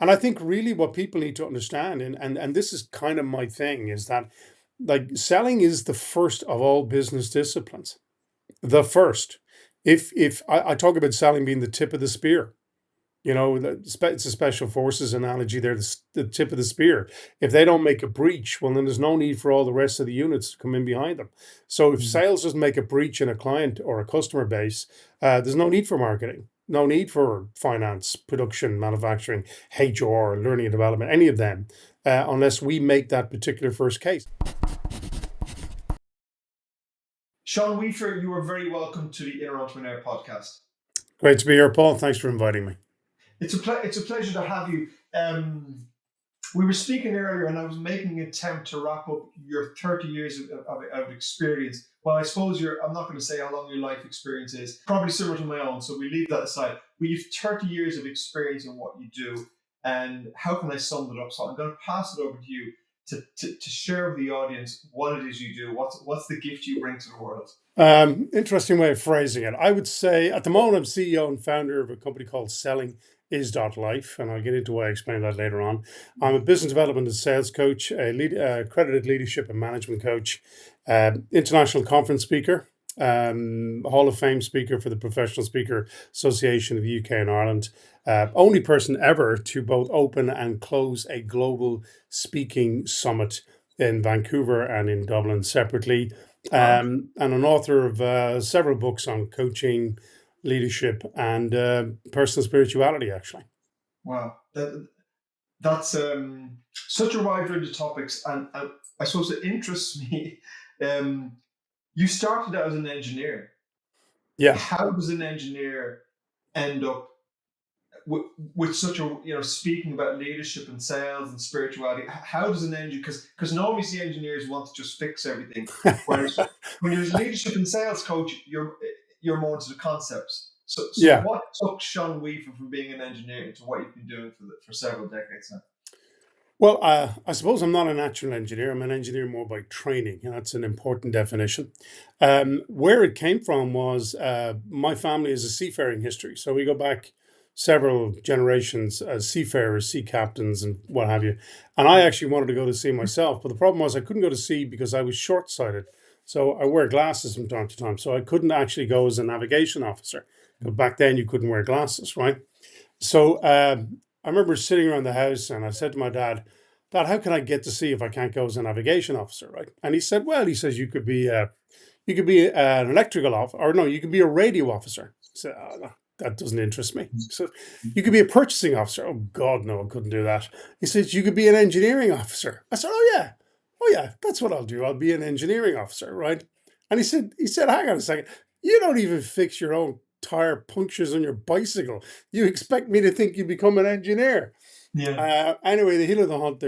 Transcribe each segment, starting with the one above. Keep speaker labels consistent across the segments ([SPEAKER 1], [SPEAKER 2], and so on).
[SPEAKER 1] And I think really what people need to understand, and this is kind of my thing, is that like selling is the first of all business disciplines. The first. If I talk about selling being the tip of the spear, it's a special forces analogy. They're the tip of the spear. If they don't make a breach, well, then there's no need for all the rest of the units to come in behind them. So if
[SPEAKER 2] Mm.
[SPEAKER 1] sales doesn't make a breach in a client or a customer base, there's no need for marketing, no need for finance, production, manufacturing, HR, learning and development, any of them, unless we make that particular first case.
[SPEAKER 2] Sean Weafer, you are very welcome to the Inner Entrepreneur podcast.
[SPEAKER 1] Great to be here, Paul. Thanks for inviting me.
[SPEAKER 2] It's a pleasure to have you. We were speaking earlier, and I was making an attempt to wrap up your 30 years of experience. Well, I suppose I'm not going to say how long your life experience is, probably similar to my own, so we leave that aside. But you've 30 years of experience in what you do, and how can I sum it up? So I'm going to pass it over to you to share with the audience what it is you do. What's the gift you bring to the world?
[SPEAKER 1] Interesting way of phrasing it. I would say at the moment I'm CEO and founder of a company called Selling Is.life, and I'll get into why I explain that later on. I'm a business development and sales coach, accredited leadership and management coach, international conference speaker, Hall of Fame speaker for the Professional Speaker Association of the UK and Ireland. Only person ever to both open and close a global speaking summit in Vancouver and in Dublin separately. And an author of several books on coaching, leadership, and personal spirituality, actually.
[SPEAKER 2] Wow, that's such a wide range of topics, and I suppose it interests me. You started out as an engineer.
[SPEAKER 1] Yeah.
[SPEAKER 2] How does an engineer end up with such a, speaking about leadership and sales and spirituality? How does an engineer, because normally see engineers want to just fix everything, whereas when you're a leadership and sales coach, you're more into the concepts. So
[SPEAKER 1] Yeah.
[SPEAKER 2] what took Sean Weaver from being an engineer to what you've been doing for several decades now?
[SPEAKER 1] Well, I suppose I'm not a natural engineer. I'm an engineer more by training, and that's an important definition. Where it came from was my family is a seafaring history. So we go back several generations as seafarers, sea captains, and what have you. And I actually wanted to go to sea myself, but the problem was I couldn't go to sea because I was short-sighted. So I wear glasses from time to time. So I couldn't actually go as a navigation officer. But back then you couldn't wear glasses, right? So I remember sitting around the house and I said to my dad, "Dad, how can I get to sea if I can't go as a navigation officer?" Right? And he said, "Well, he says you could be an electrical officer, or no, you could be a radio officer." I said, "Oh, no, that doesn't interest me." So you could be a purchasing officer. Oh God, no, I couldn't do that. He said you could be an engineering officer. I said, oh yeah, that's what I'll do. I'll be an engineering officer, right? And he said, hang on a second, you don't even fix your own tire punctures on your bicycle. You expect me to think you become an engineer?
[SPEAKER 2] Yeah.
[SPEAKER 1] Anyway, the hill of the hunt.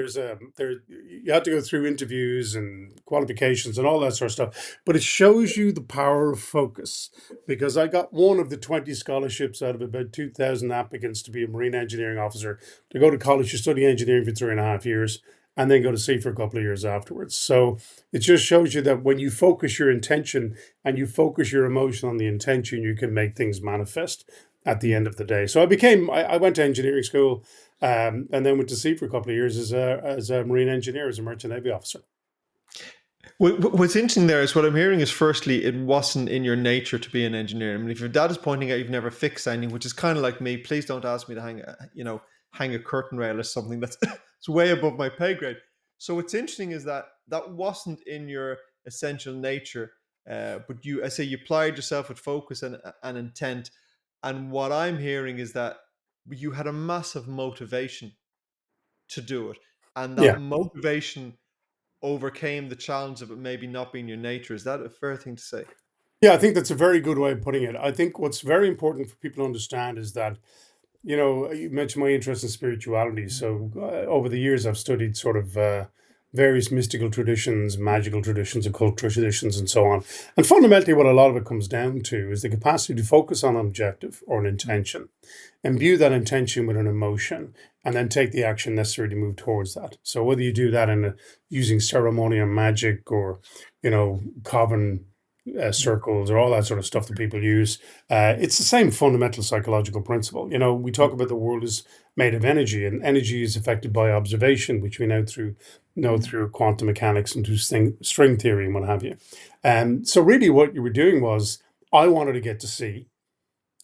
[SPEAKER 1] You have to go through interviews and qualifications and all that sort of stuff. But it shows you the power of focus, because I got one of the 20 scholarships out of about 2,000 applicants to be a marine engineering officer, to go to college to study engineering for 3.5 years, and then go to sea for a couple of years afterwards. So it just shows you that when you focus your intention and you focus your emotion on the intention, you can make things manifest at the end of the day. So I went to engineering school, and then went to sea for a couple of years as a marine engineer, as a merchant navy officer.
[SPEAKER 2] What's interesting there is what I'm hearing is, firstly, it wasn't in your nature to be an engineer. I mean, if your dad is pointing out you've never fixed anything, which is kind of like me, please don't ask me to hang a curtain rail or something that's it's way above my pay grade. So what's interesting is that wasn't in your essential nature, but you applied yourself with focus and intent. And what I'm hearing is that you had a massive motivation to do it, and that
[SPEAKER 1] Yeah.
[SPEAKER 2] motivation overcame the challenge of it maybe not being your nature. Is that a fair thing to say?
[SPEAKER 1] Yeah, I think that's a very good way of putting it. I think what's very important for people to understand is that, you mentioned my interest in spirituality. So over the years, I've studied sort of various mystical traditions, magical traditions, occult traditions, and so on. And fundamentally, what a lot of it comes down to is the capacity to focus on an objective or an intention, imbue that intention with an emotion, and then take the action necessary to move towards that. So whether you do that using ceremony and magic, or, coven circles, or all that sort of stuff that people use, it's the same fundamental psychological principle. We talk about the world as made of energy, and energy is affected by observation, which we know
[SPEAKER 2] Mm.
[SPEAKER 1] through quantum mechanics and through string theory and what have you. So really, what you were doing was, I wanted to get to sea,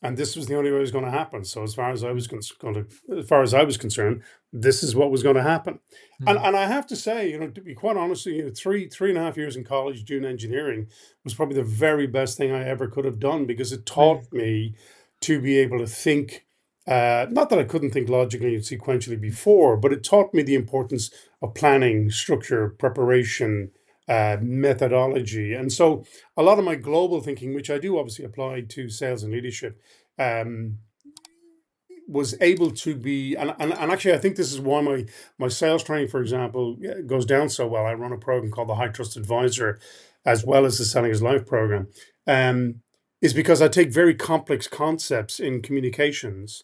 [SPEAKER 1] and this was the only way it was going to happen. So as far as I was as far as I was concerned, this is what was going to happen.
[SPEAKER 2] Mm.
[SPEAKER 1] And I have to say, to be quite honest, three and a half years in college doing engineering was probably the very best thing I ever could have done, because it taught
[SPEAKER 2] Really?
[SPEAKER 1] me to be able to think. Not that I couldn't think logically and sequentially before, but it taught me the importance of planning, structure, preparation, methodology. And so a lot of my global thinking, which I do obviously apply to sales and leadership, um, was able to be, and actually, I think this is why my sales training, for example, goes down so well. I run a program called the High Trust Advisor, as well as the Selling Is Life program, um, is because I take very complex concepts in communications,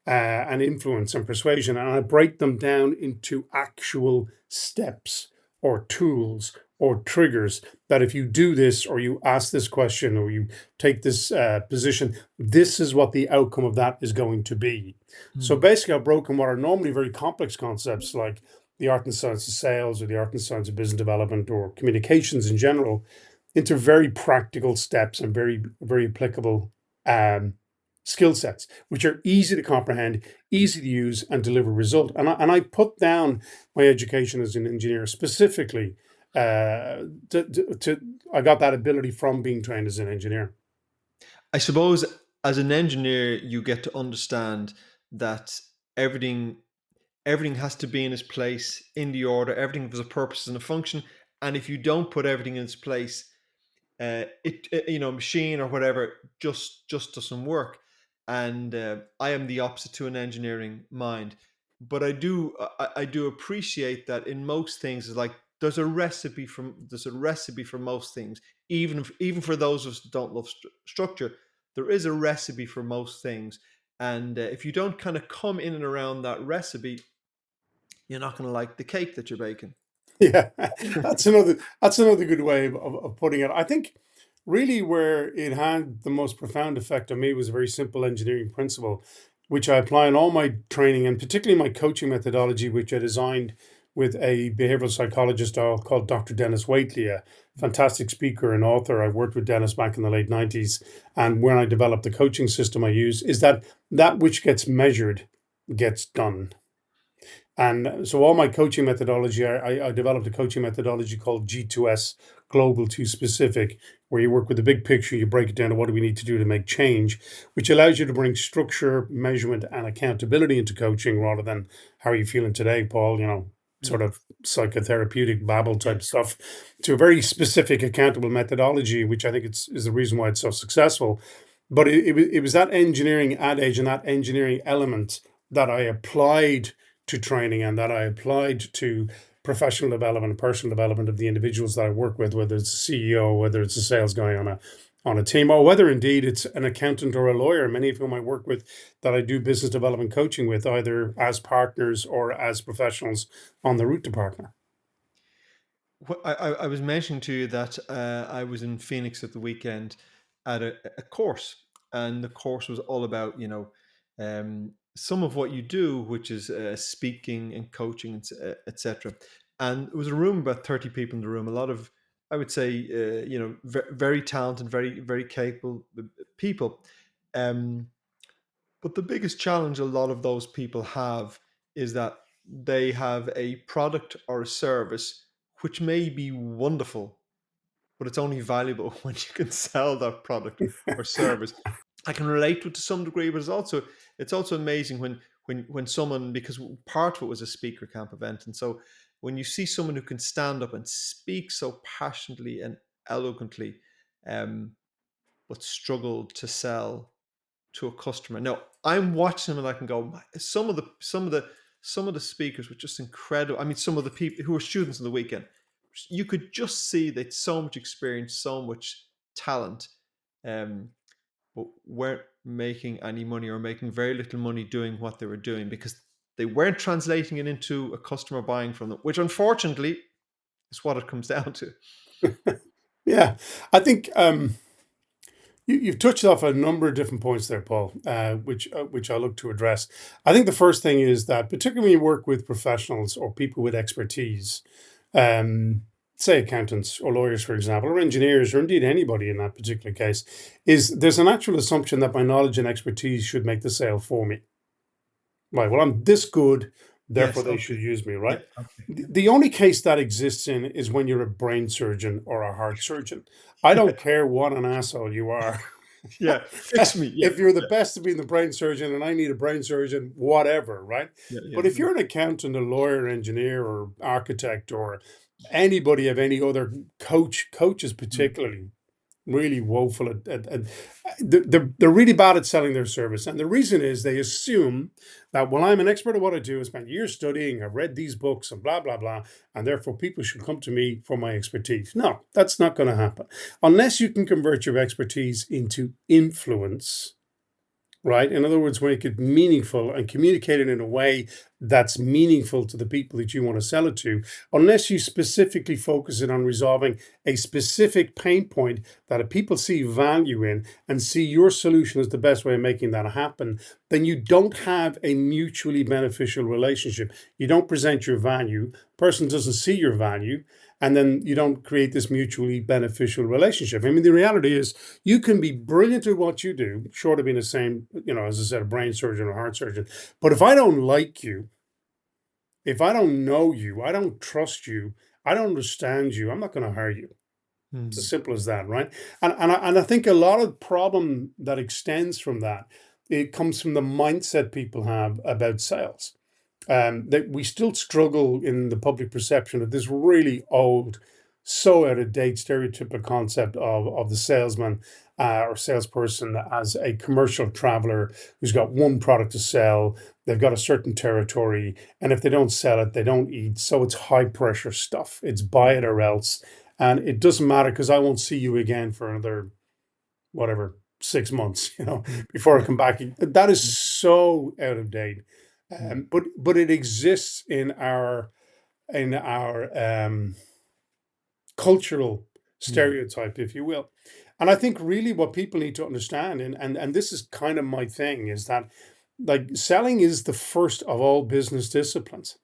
[SPEAKER 1] and influence and persuasion, and I break them down into actual steps or tools or triggers, that if you do this, or you ask this question, or you take this position, this is what the outcome of that is going to be. So
[SPEAKER 2] Mm.
[SPEAKER 1] basically, I've broken what are normally very complex concepts, like the art and science of sales, or the art and science of business development, or communications in general, into very practical steps and very, very applicable um, skill sets, which are easy to comprehend, easy to use, and deliver result. And I put down my education as an engineer specifically, to I got that ability from being trained as an engineer.
[SPEAKER 2] I suppose as an engineer, you get to understand that everything everything has to be in its place in the order. Everything has a purpose and a function. And if you don't put everything in its place, machine or whatever just doesn't work. And I am the opposite to an engineering mind, but I do appreciate that in most things is like there's a recipe for most things, even for those of us that don't love structure. There is a recipe for most things, and if you don't kind of come in and around that recipe, you're not going to like the cake that you're baking.
[SPEAKER 1] Yeah, that's another good way of putting it. I think really where it had the most profound effect on me was a very simple engineering principle, which I apply in all my training, and particularly my coaching methodology, which I designed with a behavioral psychologist called Dr. Dennis Waitley, a fantastic speaker and author. I worked with Dennis back in the late 90s. And when I developed the coaching system I use, is that which gets measured gets done. And so all my coaching methodology, I developed a coaching methodology called G2S, Global to Specific, where you work with the big picture, you break it down to what do we need to do to make change, which allows you to bring structure, measurement, and accountability into coaching, rather than how are you feeling today, Paul, sort
[SPEAKER 2] Mm.
[SPEAKER 1] of psychotherapeutic babble
[SPEAKER 2] Yeah.
[SPEAKER 1] type stuff, to a very specific accountable methodology, which I think is the reason why it's so successful. But it was that engineering adage and that engineering element that I applied to training, and that I applied to professional development, personal development of the individuals that I work with, whether it's a CEO, whether it's a sales guy on a team, or whether indeed it's an accountant or a lawyer, many of whom I work with, that I do business development coaching with, either as partners or as professionals on the route to partner.
[SPEAKER 2] I was mentioning to you that I was in Phoenix at the weekend at a course, and the course was all about some of what you do, which is speaking and coaching, etc. And it was a room about 30 people in the room. A lot of, I would say, very talented, very capable people. Um, but the biggest challenge a lot of those people have is that they have a product or a service which may be wonderful, but it's only valuable when you can sell that product or service. I can relate to it to some degree, but it's also amazing when someone, because part of it was a speaker camp event, and so when you see someone who can stand up and speak so passionately and eloquently, um, but struggle to sell to a customer. Now I'm watching them and I can go, some of the speakers were just incredible. I mean, some of the people who were students on the weekend, you could just see they'd so much experience, so much talent, um, but weren't making any money or making very little money doing what they were doing because they weren't translating it into a customer buying from them, which unfortunately is what it comes down to.
[SPEAKER 1] Yeah, I think You've touched off a number of different points there, Paul, which I look to address. I think the first thing is that, particularly when you work with professionals or people with expertise, um, say accountants or lawyers, for example, or engineers, or indeed anybody in that particular case, is there's a natural assumption that my knowledge and expertise should make the sale for me. Right. Well, I'm this good, therefore
[SPEAKER 2] Yes.
[SPEAKER 1] they should
[SPEAKER 2] Okay.
[SPEAKER 1] use me,
[SPEAKER 2] Yeah.
[SPEAKER 1] right?
[SPEAKER 2] Okay.
[SPEAKER 1] The only case that exists in is when you're a brain surgeon or a heart surgeon. I
[SPEAKER 2] Yeah.
[SPEAKER 1] don't care what an asshole you are.
[SPEAKER 2] Yeah. Fix me. Yeah.
[SPEAKER 1] If you're the
[SPEAKER 2] Yeah.
[SPEAKER 1] best of being the brain surgeon and I need a brain surgeon, whatever, right?
[SPEAKER 2] Yeah. Yeah.
[SPEAKER 1] But if
[SPEAKER 2] Yeah.
[SPEAKER 1] you're an accountant, a lawyer, engineer, or architect, or anybody of any other coaches
[SPEAKER 2] Mm.
[SPEAKER 1] particularly, really woeful they're really bad at selling their service, and the reason is they assume that, well, I'm an expert at what I do, I spent years studying, I've read these books and blah blah blah, and therefore people should come to me for my expertise. No, that's not going to happen unless you can convert your expertise into influence, right? In other words, make it meaningful and communicate it in a way that's meaningful to the people that you want to sell it to, unless you specifically focus it on resolving a specific pain point that people see value in and see your solution as the best way of making that happen, then you don't have a mutually beneficial relationship. You don't present your value, person doesn't see your value, and then you don't create this mutually beneficial relationship. I mean, the reality is you can be brilliant at what you do, short of being the same, as I said, a brain surgeon or heart surgeon. But if I don't like you, if I don't know you, I don't trust you, I don't understand you, I'm not going to hire you. It's as
[SPEAKER 2] Mm.
[SPEAKER 1] simple as that, right? And I think a lot of problem that extends from that, it comes from the mindset people have about sales. That we still struggle in the public perception of this really old, so out of date stereotypical concept of the salesman or salesperson as a commercial traveler who's got one product to sell. They've got a certain territory, and if they don't sell it, they don't eat. So it's high pressure stuff. It's buy it or else, and it doesn't matter because I won't see you again for another whatever 6 months,
[SPEAKER 2] Mm.
[SPEAKER 1] before I
[SPEAKER 2] Yeah.
[SPEAKER 1] come back. That is
[SPEAKER 2] Mm.
[SPEAKER 1] so out of date.
[SPEAKER 2] Mm.
[SPEAKER 1] But it exists in our cultural
[SPEAKER 2] Mm.
[SPEAKER 1] stereotype, if you will. And I think really what people need to understand, and this is kind of my thing, is that like selling is the first of all business disciplines.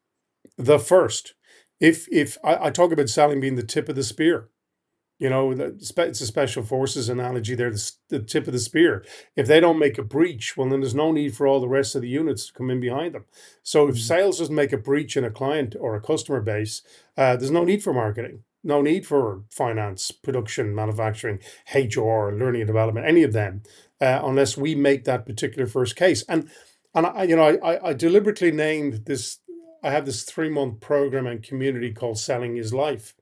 [SPEAKER 1] The first. If I talk about selling being the tip of the spear, it's a special forces analogy. They're the tip of the spear. If they don't make a breach, well, then there's no need for all the rest of the units to come in behind them. So if
[SPEAKER 2] Mm.
[SPEAKER 1] sales doesn't make a breach in a client or a customer base, there's no need for marketing, no need for finance, production, manufacturing, HR, learning and development, any of them, unless we make that particular first case. And I deliberately named this. I have this 3-month program and community called Selling is Life,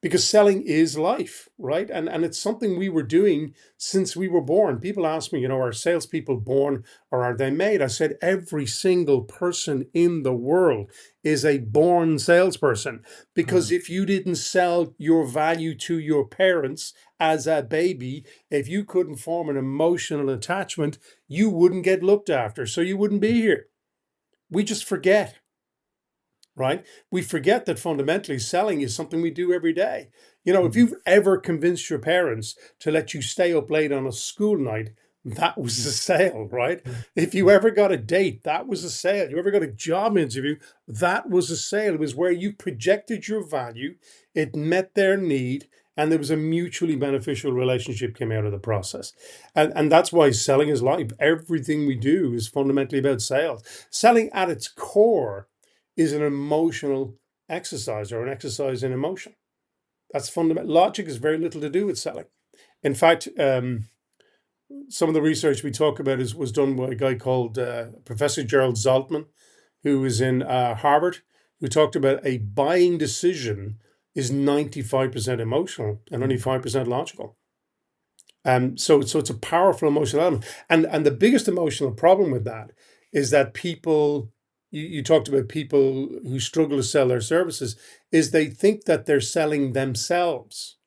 [SPEAKER 1] because selling is life, right? And it's something we were doing since we were born. People ask me, are salespeople born or are they made? I said every single person in the world is a born salesperson, because
[SPEAKER 2] Mm.
[SPEAKER 1] if you didn't sell your value to your parents as a baby, if you couldn't form an emotional attachment, you wouldn't get looked after, so you wouldn't be here. We just forget, right? We forget that fundamentally selling is something we do every day. If
[SPEAKER 2] Mm.
[SPEAKER 1] you've ever convinced your parents to let you stay up late on a school night, that was
[SPEAKER 2] Mm.
[SPEAKER 1] a sale, right?
[SPEAKER 2] Mm.
[SPEAKER 1] If you
[SPEAKER 2] Mm.
[SPEAKER 1] ever got a date, that was a sale. You ever got a job interview, that was a sale. It was where you projected your value, it met their need, and there was a mutually beneficial relationship came out of the process. And that's why selling is life. Everything we do is fundamentally about sales. Selling at its core is an emotional exercise, or an exercise in emotion. That's fundamental. Logic has very little to do with selling. In fact, some of the research we talk about was done by a guy called Professor Gerald Zaltman, who is in Harvard, who talked about a buying decision is 95% emotional and only
[SPEAKER 2] Mm.
[SPEAKER 1] 5% logical. So it's a powerful emotional element, and the biggest emotional problem with that is that people. You talked about people who struggle to sell their services, is they think that they're selling themselves.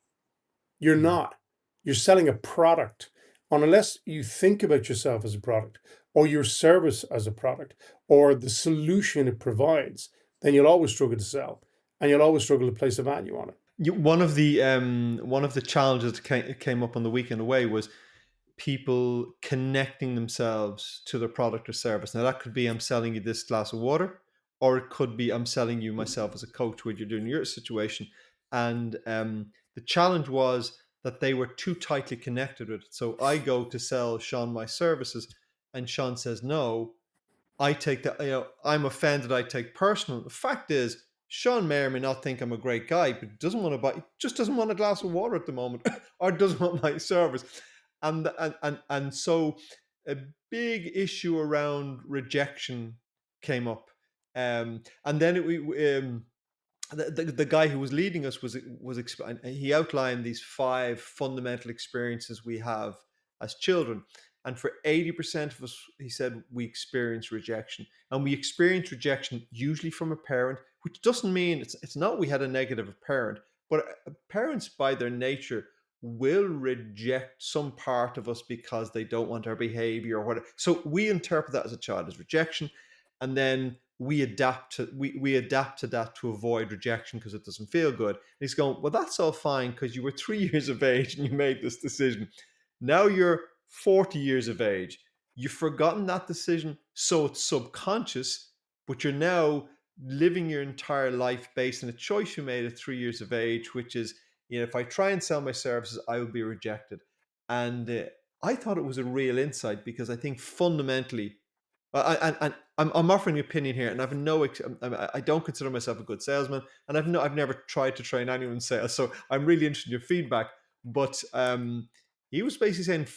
[SPEAKER 1] You're
[SPEAKER 2] Mm.
[SPEAKER 1] not. You're selling a product. Unless you think about yourself as a product, or your service as a product, or the solution it provides, then you'll always struggle to sell, and you'll always struggle to place a value on it.
[SPEAKER 2] One of the challenges that came up on the weekend away was people connecting themselves to their product or service. Now, that could be I'm selling you this glass of water, or it could be I'm selling you myself as a coach, what you're doing in your situation. And the challenge was that they were too tightly connected with it. So I go to sell Sean my services, and Sean says no. I take that, I'm offended. I take personal. The fact is, Sean may or may not think I'm a great guy, but doesn't want to buy, just doesn't want a glass of water at the moment, or doesn't want my service, and so a big issue around rejection came up, and then the guy who was leading us he outlined these 5 fundamental experiences we have as children, and for 80% of us, he said, we experience rejection, and we experience rejection usually from a parent, which doesn't mean it's not we had a negative parent, but parents by their nature will reject some part of us because they don't want our behavior or whatever. So we interpret that as a child as rejection, and then we adapt to that to avoid rejection because it doesn't feel good. And he's going, well, that's all fine because you were 3 years of age and you made this decision. Now you're 40 years of age. You've forgotten that decision, so it's subconscious, but you're now living your entire life based on a choice you made at 3 years of age, which is, if I try and sell my services, I will be rejected. And I thought it was a real insight, because I think fundamentally, and I'm offering an opinion here, and I don't consider myself a good salesman, and I've never tried to train anyone in sales, so I'm really interested in your feedback. But he was basically saying,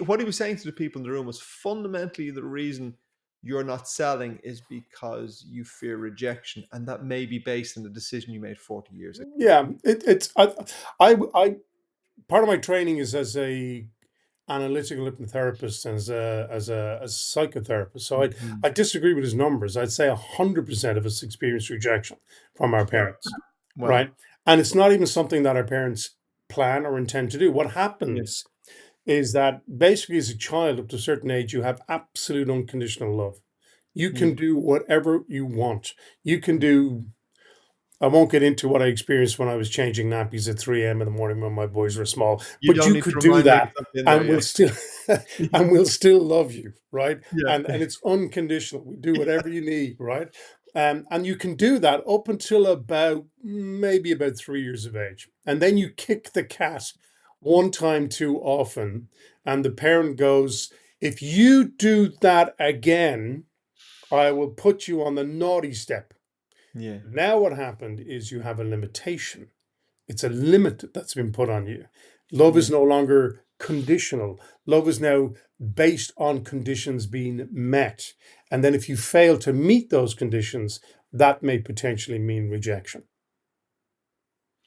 [SPEAKER 2] what he was saying to the people in the room was, fundamentally the reason you're not selling is because you fear rejection, and that may be based on the decision you made 40 years ago.
[SPEAKER 1] Yeah, it's I part of my training is as a analytical hypnotherapist and as a psychotherapist. So
[SPEAKER 2] Mhm.
[SPEAKER 1] I disagree with his numbers. I'd say 100% of us experience rejection from our
[SPEAKER 2] Right.
[SPEAKER 1] parents,
[SPEAKER 2] Wow.
[SPEAKER 1] right? And it's not even something that our parents plan or intend to do. What
[SPEAKER 2] Yeah.
[SPEAKER 1] happens is that basically, as a child up to a certain age, you have absolute unconditional love. You
[SPEAKER 2] Yeah.
[SPEAKER 1] can do whatever you want. You can do, I won't get into what I experienced when I was changing nappies at 3 a.m. in the morning when my boys were small,
[SPEAKER 2] You
[SPEAKER 1] but
[SPEAKER 2] don't
[SPEAKER 1] you
[SPEAKER 2] need to
[SPEAKER 1] could do
[SPEAKER 2] remind me
[SPEAKER 1] that
[SPEAKER 2] because I've been there.
[SPEAKER 1] and we'll
[SPEAKER 2] Yeah.
[SPEAKER 1] still and we'll still love you, right?
[SPEAKER 2] Yeah.
[SPEAKER 1] And it's unconditional. We do whatever you need, right? And you can do that up until maybe about 3 years of age. And then you kick the cat one time too often, and the parent goes, if you do that again, I will put you on the naughty step.
[SPEAKER 2] Yeah.
[SPEAKER 1] Now, what happened is you have a limitation. It's a limit that's been put on you. Love
[SPEAKER 2] Yeah.
[SPEAKER 1] is no longer conditional. Love is now based on conditions being met. And then if you fail to meet those conditions, that may potentially mean rejection.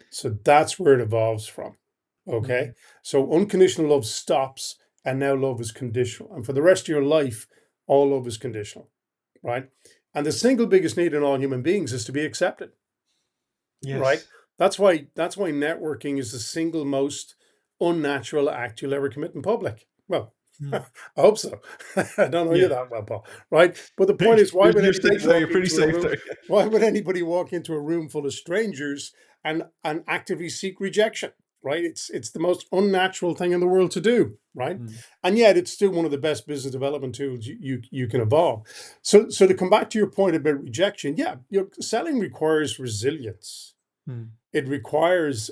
[SPEAKER 1] So that's where it evolves from. Okay.
[SPEAKER 2] Mhm.
[SPEAKER 1] So unconditional love stops, and now love is conditional. And for the rest of your life, all love is conditional, right? And the single biggest need in all human beings is to be accepted, right?
[SPEAKER 2] Yes.
[SPEAKER 1] That's why networking is the single most unnatural act you'll ever commit in public. Well, I
[SPEAKER 2] Mm.
[SPEAKER 1] hope so. I don't know you
[SPEAKER 2] Yeah.
[SPEAKER 1] that well, Paul. Right? But the point is, why would
[SPEAKER 2] You're
[SPEAKER 1] anybody
[SPEAKER 2] safe there. You're
[SPEAKER 1] walk
[SPEAKER 2] pretty
[SPEAKER 1] into a
[SPEAKER 2] safe
[SPEAKER 1] room?
[SPEAKER 2] there.
[SPEAKER 1] Why would anybody walk into a room full of strangers and actively seek rejection? Right? It's the most unnatural thing in the world to do. Right?
[SPEAKER 2] Mm.
[SPEAKER 1] And yet, it's still one of the best business development tools you can evolve. So to come back to your point about rejection, yeah, selling requires resilience.
[SPEAKER 2] Mm.
[SPEAKER 1] It requires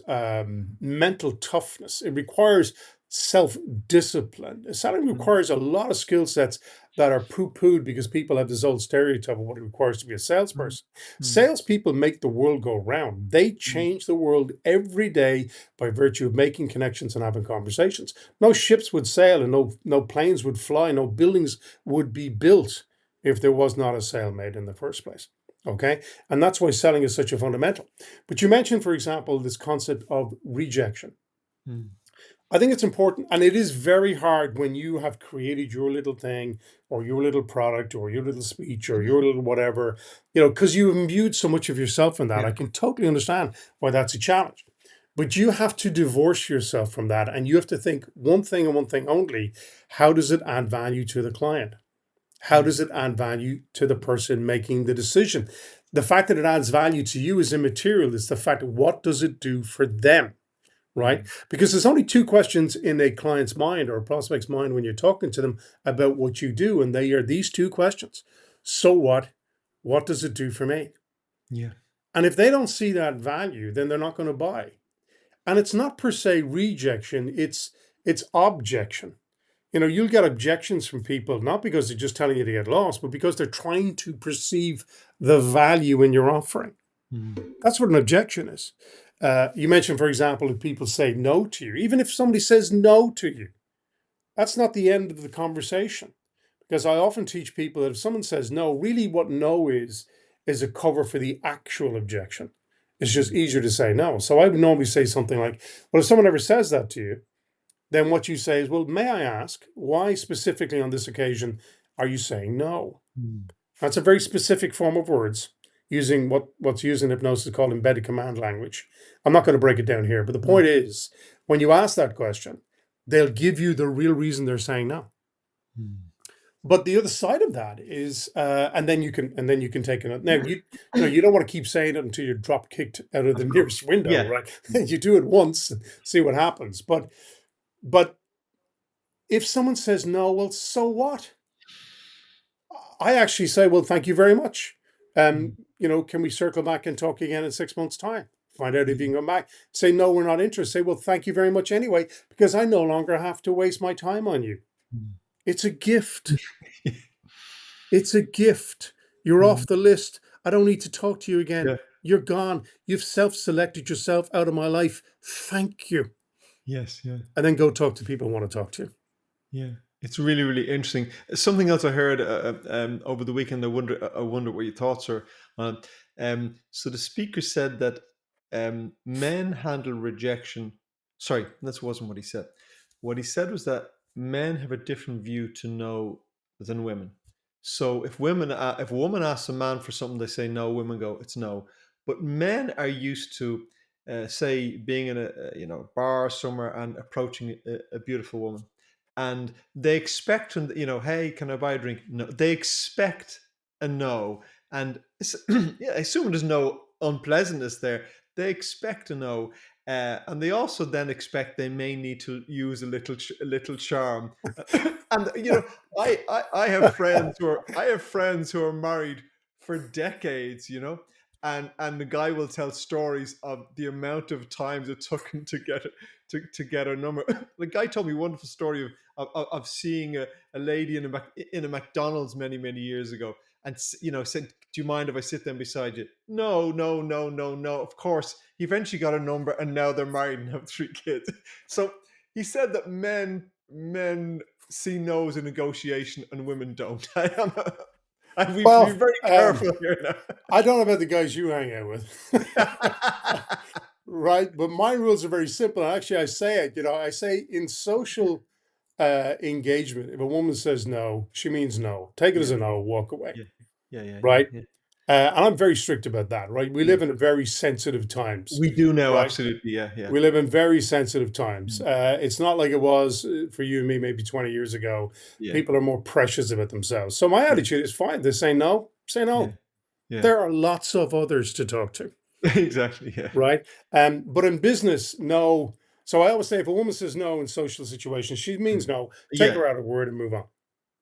[SPEAKER 1] mental toughness. It requires self discipline. Selling
[SPEAKER 2] Mm.
[SPEAKER 1] requires a lot of skill sets that are poo pooed because people have this old stereotype of what it requires to be a
[SPEAKER 2] Mm.
[SPEAKER 1] salesperson.
[SPEAKER 2] Mm.
[SPEAKER 1] Salespeople make the world go round. They
[SPEAKER 2] Mm.
[SPEAKER 1] change the world every day by virtue of making connections and having conversations. No ships would sail, and no planes would fly, no buildings would be built if there was not a sale made in the first place. Okay. And that's why selling is such a fundamental. But you mentioned, for example, this concept of rejection.
[SPEAKER 2] Mm.
[SPEAKER 1] I think it's important, and it is very hard when you have created your little thing or your little product or your little speech or your little whatever, because you've imbued so much of yourself in that.
[SPEAKER 2] Yeah.
[SPEAKER 1] I can totally understand why that's a challenge. But you have to divorce yourself from that, and you have to think one thing and one thing only: how does it add value to the client? How
[SPEAKER 2] Mm.
[SPEAKER 1] does it add value to the person making the decision? The fact that it adds value to you is immaterial. It's the fact, what does it do for them? right? Because there's only two questions in a client's mind or a prospect's mind when you're talking to them about what you do, and they are these two questions. So what? What does it do for me?
[SPEAKER 2] Yeah.
[SPEAKER 1] And if they don't see that value, then they're not going to buy. And it's not per se rejection, it's objection. You'll get objections from people, not because they're just telling you to get lost, but because they're trying to perceive the value in your offering.
[SPEAKER 2] Mm.
[SPEAKER 1] That's what an objection is. You mentioned, for example, if people say no to you, even if somebody says no to you, that's not the end of the conversation. Because I often teach people that if someone says no, really what no is a cover for the actual objection. It's just easier to say no. So I would normally say something like, well, if someone ever says that to you, then what you say is, well, may I ask, why specifically on this occasion are you saying no?
[SPEAKER 2] Mm.
[SPEAKER 1] That's a very specific form of words using what's used in hypnosis called embedded command language. I'm not going to break it down here, but the
[SPEAKER 2] Mm.
[SPEAKER 1] point is, when you ask that question, they'll give you the real reason they're saying no.
[SPEAKER 2] Mm.
[SPEAKER 1] But the other side of that is, and then you can take it. Now you don't want to keep saying it until you're drop kicked out of the
[SPEAKER 2] Of course.
[SPEAKER 1] nearest window,
[SPEAKER 2] Yeah.
[SPEAKER 1] right? You do it once, and see what happens. But if someone says no, well, so what? I actually say, well, thank you very much.
[SPEAKER 2] Mm.
[SPEAKER 1] Can we circle back and talk again in 6 months' time? Find out if you
[SPEAKER 2] Yeah.
[SPEAKER 1] can come back. Say, no, we're not interested. Say, well, thank you very much anyway, because I no longer have to waste my time on you.
[SPEAKER 2] Mm.
[SPEAKER 1] It's a gift. It's a gift. You're
[SPEAKER 2] Mm.
[SPEAKER 1] off the list. I don't need to talk to you again.
[SPEAKER 2] Yeah.
[SPEAKER 1] You're gone. You've self-selected yourself out of my life. Thank you.
[SPEAKER 2] Yes. Yeah.
[SPEAKER 1] And then go talk to people who want to talk to you.
[SPEAKER 2] Yeah, it's really, really interesting. Something else I heard over the weekend. I wonder what your thoughts are on it. So the speaker said that men handle rejection. Sorry, that wasn't what he said. What he said was that men have a different view to no than women. So if a woman asks a man for something, they say no. Women go, it's no. But men are used to, say, being in a bar somewhere and approaching a beautiful woman, and they expect, hey, can I buy a drink? No, they expect a no, and yeah, assuming there's no unpleasantness there, they expect a no, and they also then expect they may need to use a little charm, and I have friends who are married for decades, and the guy will tell stories of the amount of times it took him to get a number. The guy told me a wonderful story of seeing a lady in a McDonald's many years ago, and said, "Do you mind if I sit down beside you?" No, no, no, no, no. Of course, he eventually got a number, and now they're married and have 3 kids. So he said that men see no as a negotiation, and women don't. We have to be
[SPEAKER 1] Well,
[SPEAKER 2] very careful here now.
[SPEAKER 1] I don't know about the guys you hang out with. Right. But my rules are very simple. Actually, I say it, I say in social engagement, if a woman says no, she means no. Take it as
[SPEAKER 2] Yeah,
[SPEAKER 1] a no, walk away.
[SPEAKER 2] yeah,
[SPEAKER 1] Right.
[SPEAKER 2] yeah.
[SPEAKER 1] And I'm very strict about that. Right. We
[SPEAKER 2] Yeah.
[SPEAKER 1] live in very sensitive times.
[SPEAKER 2] We do now,
[SPEAKER 1] Right.
[SPEAKER 2] absolutely. Yeah, yeah.
[SPEAKER 1] We live in very sensitive times.
[SPEAKER 2] Mm.
[SPEAKER 1] It's not like it was for you and me maybe 20 years ago.
[SPEAKER 2] Yeah,
[SPEAKER 1] People are more precious about themselves. So my
[SPEAKER 2] yeah,
[SPEAKER 1] attitude is fine. They say no, say
[SPEAKER 2] yeah,
[SPEAKER 1] no.
[SPEAKER 2] yeah.
[SPEAKER 1] There are lots of others to talk to.
[SPEAKER 2] Exactly. Yeah,
[SPEAKER 1] Right? But in business, no. So I always say if a woman says no in social situations, she means
[SPEAKER 2] mm.
[SPEAKER 1] no. Take
[SPEAKER 2] Yeah.
[SPEAKER 1] her out of word and move on.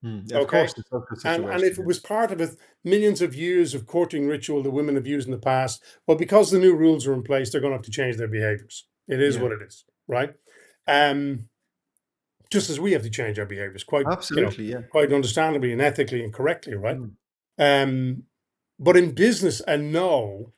[SPEAKER 2] Of
[SPEAKER 1] Okay.
[SPEAKER 2] course, it's a good
[SPEAKER 1] And
[SPEAKER 2] situation.
[SPEAKER 1] if it was part of a millions of years of courting ritual that women have used in the past, well, because the new rules are in place, they're going to have to change their behaviors. It is
[SPEAKER 2] Yeah,
[SPEAKER 1] what it is, right? Um, just as we have to change our behaviors,
[SPEAKER 2] absolutely. Yeah.
[SPEAKER 1] quite understandably and ethically and correctly, right?
[SPEAKER 2] Mm.
[SPEAKER 1] Um, but in business, a no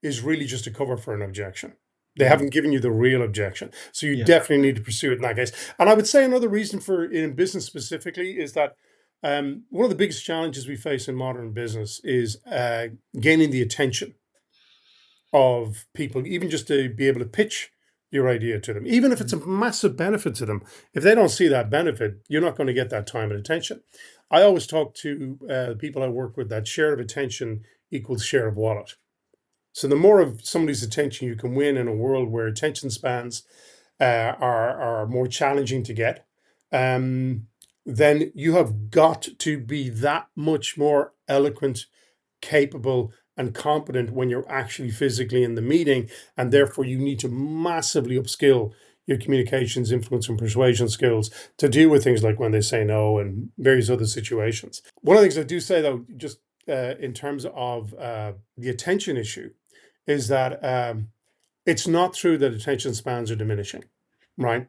[SPEAKER 1] is really just a cover for an objection. They
[SPEAKER 2] Mm.
[SPEAKER 1] haven't given you the real objection. So you
[SPEAKER 2] Yeah.
[SPEAKER 1] definitely need to pursue it in that case. And I would say another reason for in business specifically is that one of the biggest challenges we face in modern business is gaining the attention of people, even just to be able to pitch your idea to them, even if it's
[SPEAKER 2] Mm.
[SPEAKER 1] a massive benefit to them. If they don't see that benefit, you're not going to get that time and attention. I always talk to people I work with that share of attention equals share of wallet. So the more of somebody's attention you can win in a world where attention spans are more challenging to get, then you have got to be that much more eloquent, capable, and competent when you're actually physically in the meeting, and therefore you need to massively upskill your communications, influence, and persuasion skills to deal with things like when they say no and various other situations. One of the things I do say, though, just in terms of the attention issue, is that it's not true that attention spans are diminishing, right?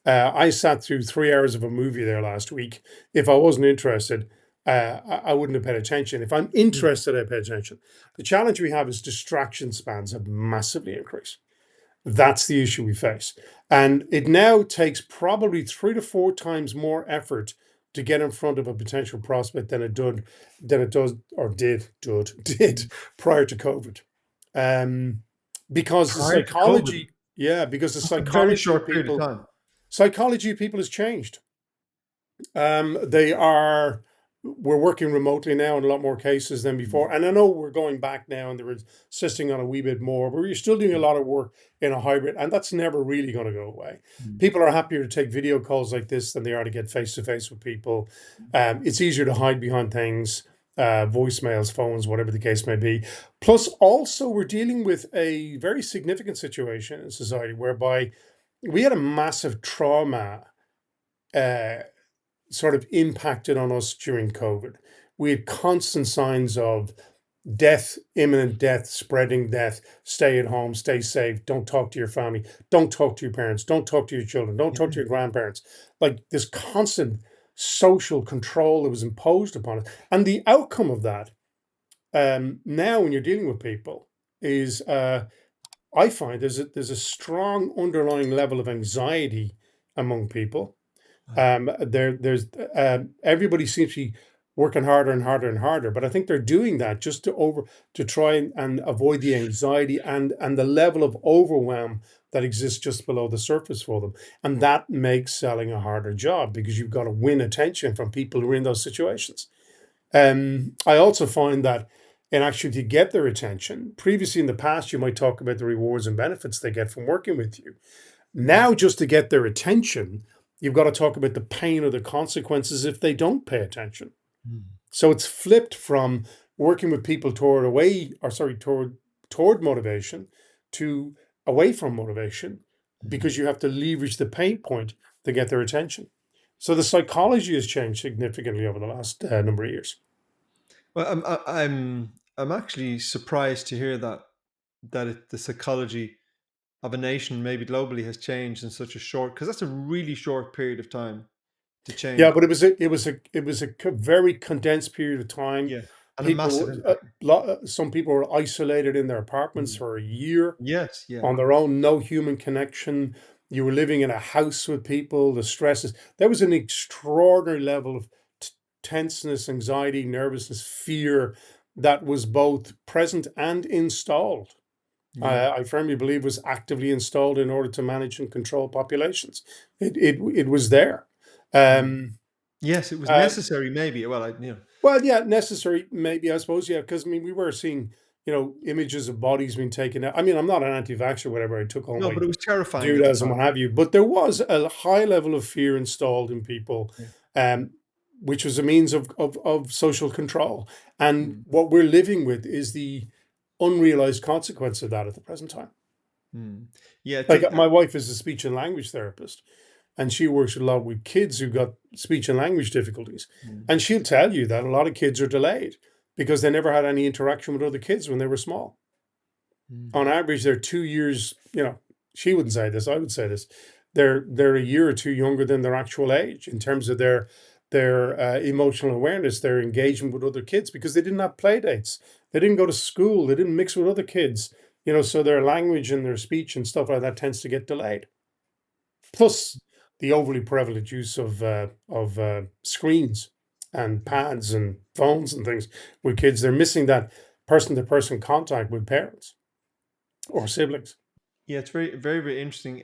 [SPEAKER 1] I sat through 3 hours of a movie there last week. If I wasn't interested, I wouldn't have paid attention. If I'm interested, I pay attention. The challenge we have is distraction spans have massively increased. That's the issue we face. And it now takes probably 3 to 4 times more effort to get in front of a potential prospect than it does or did prior to COVID. Um, because the
[SPEAKER 2] Prior to COVID,
[SPEAKER 1] psychology, yeah, because the
[SPEAKER 2] that's a very
[SPEAKER 1] psychology of
[SPEAKER 2] short period of
[SPEAKER 1] people,
[SPEAKER 2] time.
[SPEAKER 1] has changed. They are we're working remotely now in a lot more cases than before. And I know we're going back now and they're insisting on a wee bit more, but we're still doing a lot of work in a hybrid, and that's never really going to go away.
[SPEAKER 2] Mm.
[SPEAKER 1] People are happier to take video calls like this than they are to get face to face with people. It's easier to hide behind things, voicemails, phones, whatever the case may be. Plus, also, we're dealing with a very significant situation in society whereby we had a massive trauma uh, sort of impacted on us during COVID. We had constant signs of death, imminent death, spreading death, stay at home, stay safe, don't talk to your family, don't talk to your parents, don't talk to your children, don't talk to
[SPEAKER 2] Yeah.
[SPEAKER 1] your grandparents. Like this constant social control that was imposed upon us. And the outcome of that, now when you're dealing with people, is I find there's a strong underlying level of anxiety among people. There's everybody seems to be working harder and harder and harder, but I think they're doing that just to try and avoid the anxiety and the level of overwhelm that exists just below the surface for them, and that makes selling a harder job because you've got to win attention from people who are in those situations. I also find that in actually to get their attention, previously in the past, you might talk about the rewards and benefits they get from working with you. Now, just to get their attention, you've got to talk about the pain or the consequences if they don't pay attention.
[SPEAKER 2] Mm.
[SPEAKER 1] So it's flipped from working with people toward motivation to away from motivation because you have to leverage the pain point to get their attention. So the psychology has changed significantly over the last number of years.
[SPEAKER 2] Well, I'm actually surprised to hear the psychology of a nation, maybe globally, has changed in such a short, because that's a really short period of time to
[SPEAKER 1] Yeah,
[SPEAKER 2] change.
[SPEAKER 1] but it was a very condensed period of time.
[SPEAKER 2] Yeah, and a massive impact.
[SPEAKER 1] Some people were isolated in their apartments
[SPEAKER 2] Mm.
[SPEAKER 1] for a year
[SPEAKER 2] Yes, yeah.
[SPEAKER 1] on their own, no human connection. You were living in a house with people, the stresses. There was an extraordinary level of tenseness, anxiety, nervousness, fear that was both present and installed.
[SPEAKER 2] Yeah.
[SPEAKER 1] I firmly believe was actively installed in order to manage and control populations. It was there.
[SPEAKER 2] Mm.
[SPEAKER 1] Um,
[SPEAKER 2] Yes, it was
[SPEAKER 1] uh,
[SPEAKER 2] necessary, maybe. Well,
[SPEAKER 1] well, yeah, necessary, maybe, I suppose, yeah, because I mean, we were seeing, images of bodies being taken out. I mean, I'm not an anti-vaxxer, whatever. I took all
[SPEAKER 2] no,
[SPEAKER 1] my
[SPEAKER 2] but it was terrifying at the
[SPEAKER 1] Judas and
[SPEAKER 2] time.
[SPEAKER 1] what have you. But there was a high level of fear installed in people,
[SPEAKER 2] Yeah.
[SPEAKER 1] um, which was a means of social control. And
[SPEAKER 2] Mm.
[SPEAKER 1] what we're living with is the unrealized consequence of that at the present time.
[SPEAKER 2] Mm. Yeah,
[SPEAKER 1] Like my wife is a speech and language therapist, and she works a lot with kids who got speech and language difficulties.
[SPEAKER 2] mm,
[SPEAKER 1] And she'll tell you that a lot of kids are delayed because they never had any interaction with other kids when they were small.
[SPEAKER 2] mm,
[SPEAKER 1] On average, they're 2 years, she wouldn't say this, I would say this. They're a year or two younger than their actual age in terms of their emotional awareness, their engagement with other kids because they didn't have play dates. They didn't go to school. They didn't mix with other kids. So their language and their speech and stuff like that tends to get delayed. Plus the overly prevalent use of screens and pads and phones and things with kids. They're missing that person to person contact with parents or siblings.
[SPEAKER 2] yeah, it's very, very, very interesting.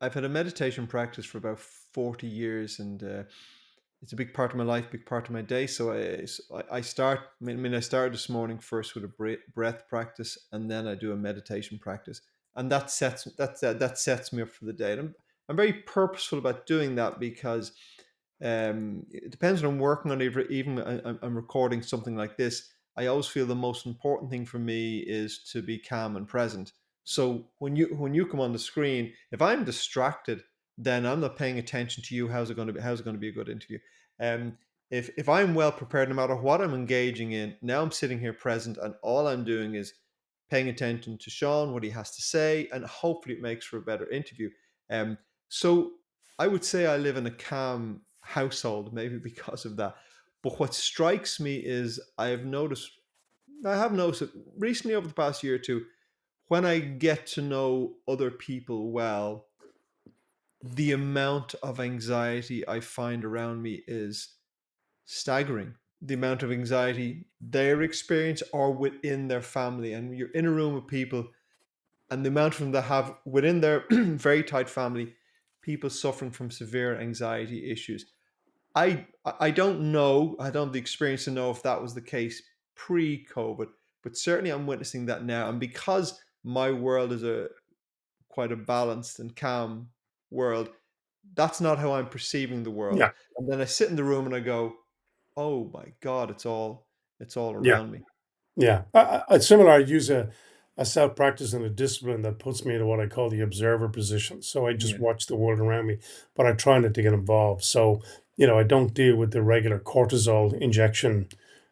[SPEAKER 2] I've had a meditation practice for about 40 years, and it's a big part of my life, big part of my day. So I start. I started this morning first with a breath practice, and then I do a meditation practice, and that sets me up for the day. And I'm very purposeful about doing that because it depends on I'm working on it. Even I'm recording something like this. I always feel the most important thing for me is to be calm and present. So when you come on the screen, if I'm distracted, then I'm not paying attention to you. How's it going to be? How's it going to be a good interview? Um, if I'm well prepared, no matter what I'm engaging in, now I'm sitting here present, and all I'm doing is paying attention to Sean, what he has to say, and hopefully it makes for a better interview. So I would say I live in a calm household, maybe because of that. But what strikes me is I have noticed it recently over the past year or two, when I get to know other people well, the amount of anxiety I find around me is staggering. The amount of anxiety they're experience or within their family. And you're in a room with people, and the amount of them that have within their very tight family people suffering from severe anxiety issues. I don't know. I don't have the experience to know if that was the case pre-COVID, but certainly I'm witnessing that now. And because my world is a quite a balanced and calm world, that's not how I'm perceiving the world.
[SPEAKER 1] Yeah.
[SPEAKER 2] And then I sit in the room and I go, "Oh my God, it's all
[SPEAKER 1] Yeah.
[SPEAKER 2] around me."
[SPEAKER 1] Yeah, it's similar. I use a self practice and a discipline that puts me into what I call the observer position. So I just
[SPEAKER 2] Yeah.
[SPEAKER 1] watch the world around me, but I try not to get involved. So, I don't deal with the regular cortisol injection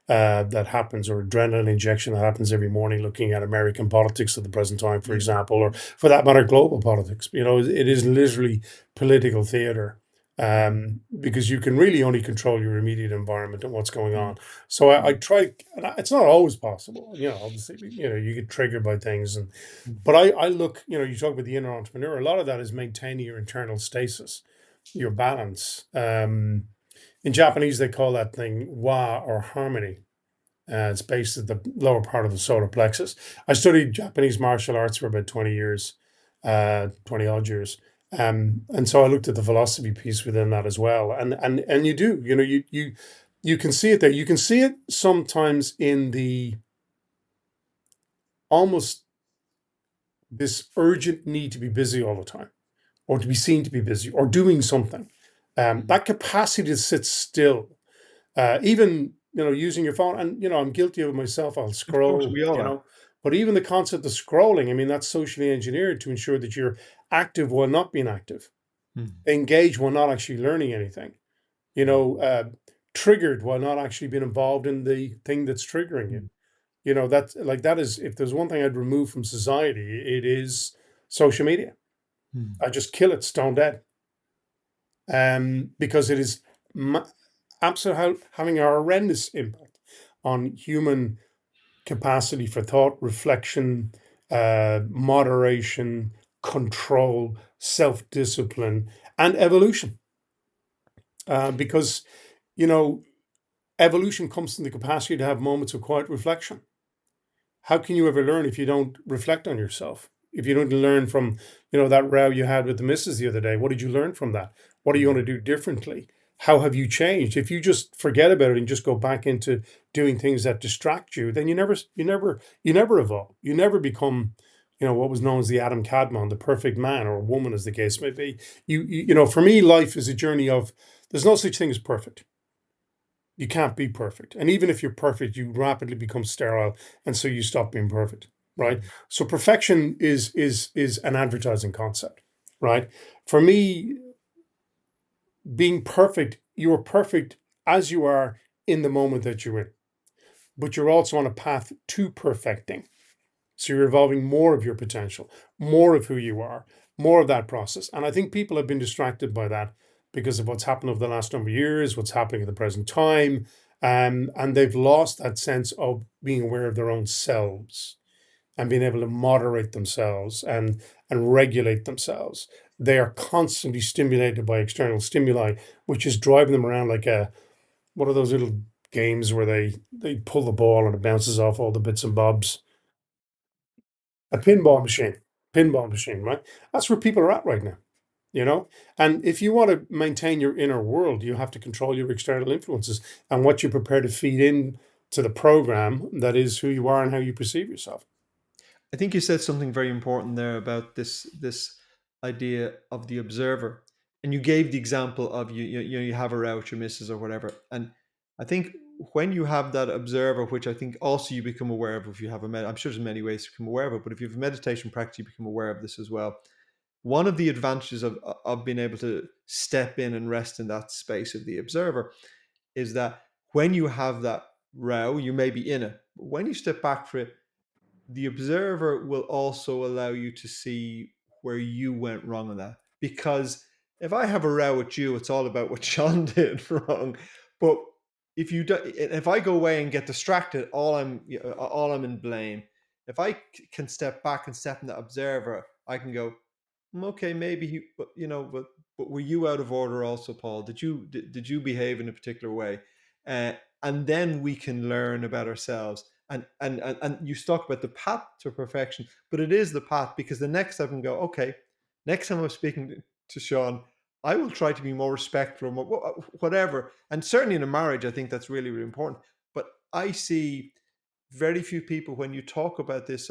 [SPEAKER 1] that happens, or adrenaline injection that happens every morning, looking at American politics at the present time, for
[SPEAKER 2] Yeah.
[SPEAKER 1] example, or for that matter, global politics. It is literally political theater.
[SPEAKER 2] Mm,
[SPEAKER 1] Because you can really only control your immediate environment and what's going
[SPEAKER 2] mm,
[SPEAKER 1] on. So I
[SPEAKER 2] mm,
[SPEAKER 1] try, and it's not always possible. Obviously, you get triggered by things,
[SPEAKER 2] mm,
[SPEAKER 1] but I look. You talk about the inner entrepreneur. A lot of that is maintaining your internal stasis, your balance. In Japanese, they call that thing wa, or harmony. It's based at the lower part of the solar plexus. I studied Japanese martial arts for about 20 years, 20 odd years. And so I looked at the philosophy piece within that as well. And you do, you can see it there. You can see it sometimes in the almost this urgent need to be busy all the time, or to be seen to be busy, or doing something.
[SPEAKER 2] mm.
[SPEAKER 1] That capacity to sit still, even using your phone, and I'm guilty of it myself. I'll
[SPEAKER 2] Of course,
[SPEAKER 1] scroll,
[SPEAKER 2] we all are.
[SPEAKER 1] but even the concept of scrolling, I mean, that's socially engineered to ensure that you're active while not being active,
[SPEAKER 2] Mm,
[SPEAKER 1] engaged while not actually learning anything, you
[SPEAKER 2] mm,
[SPEAKER 1] know uh, triggered while not actually being involved in the thing that's triggering you.
[SPEAKER 2] mm,
[SPEAKER 1] That's like, that is, if there's one thing I'd remove from society, it is social media.
[SPEAKER 2] mm,
[SPEAKER 1] I just kill it stone dead, because it is ma- absolutely having a horrendous impact on human capacity for thought, reflection, moderation, control, self discipline, and evolution. Because, you know, evolution comes from the capacity to have moments of quiet reflection. How can you ever learn if you don't reflect on yourself? If you don't learn from, that row you had with the missus the other day, what did you learn from that? What are you
[SPEAKER 2] mm,
[SPEAKER 1] going to do differently? How have you changed? If you just forget about it and just go back into doing things that distract you, then you never evolve. You never become, what was known as the Adam Cadmon, the perfect man or woman, as the case may be. For me, life is a journey of, there's no such thing as perfect. You can't be perfect. And even if you're perfect, you rapidly become sterile, and so you stop being perfect, right?
[SPEAKER 2] mm,
[SPEAKER 1] So perfection is an advertising concept, right? For me, being perfect, you are perfect as you are in the moment that you're in, but you're also on a path to perfecting. So you're evolving more of your potential, more of who you are, more of that process. And I think people have been distracted by that because of what's happened over the last number of years, what's happening at the present time. And they've lost that sense of being aware of their own selves and being able to moderate themselves and regulate themselves. They are constantly stimulated by external stimuli, which is driving them around like one of those little games where they pull the ball and it bounces off all the bits and bobs. A pinball machine, right? That's where people are at right now, you know? And if you want to maintain your inner world, you have to control your external influences and what you prepare to feed in to the program that is who you are and how you perceive yourself.
[SPEAKER 2] I think you said something very important there about this idea of the observer, and you gave the example of you have a row with your missus or whatever. And I think when you have that observer, which I think also you become aware of if you have I'm sure there's many ways to become aware of it, but if you have a meditation practice, you become aware of this as well. One of the advantages of being able to step in and rest in that space of the observer is that when you have that row, you may be in it. But when you step back for it, the observer will also allow you to see where you went wrong on that. Because if I have a row with you, it's all about what Sean did wrong. But if I go away and get distracted, all I'm in blame. If I can step back and step in that observer, I can go, okay, maybe but were you out of order also, Paul? Did you behave in a particular way? Uh, and then we can learn about ourselves. And you talk about the path to perfection, but it is the path, because the next step can go, okay, next time I'm speaking to Sean, I will try to be more respectful, whatever. And certainly in a marriage, I think that's really, really important. But I see very few people, when you talk about this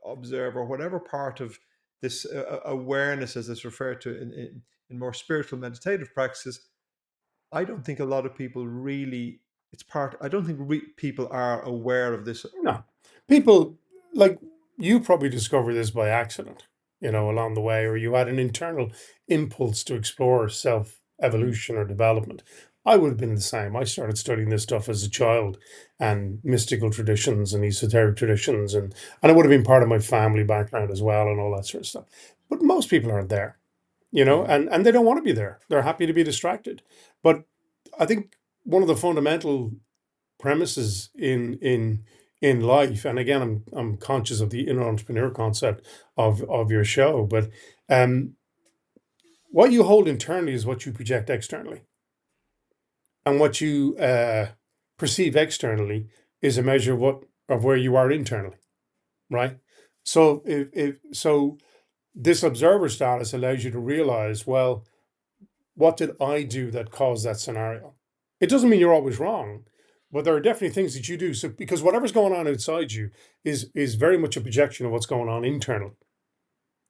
[SPEAKER 2] observer, whatever part of this awareness, as it's referred to in more spiritual meditative practices, I don't think a lot of people really, I don't think people are aware of this.
[SPEAKER 1] No, people like you probably discovered this by accident, along the way, or you had an internal impulse to explore self evolution or development. I would have been the same. I started studying this stuff as a child, and mystical traditions and esoteric traditions, and it would have been part of my family background as well, and all that sort of stuff. But most people aren't there,
[SPEAKER 2] Yeah,
[SPEAKER 1] and they don't want to be there. They're happy to be distracted. But I think one of the fundamental premises in life, and again, I'm conscious of the inner entrepreneur concept of your show, but um what you hold internally is what you project externally, and what you perceive externally is a measure of where you are internally, right? So if this observer status allows you to realize, well, what did I do that caused that scenario? It doesn't mean you're always wrong, but there are definitely things that you do. So because whatever's going on outside you is very much a projection of what's going on internally,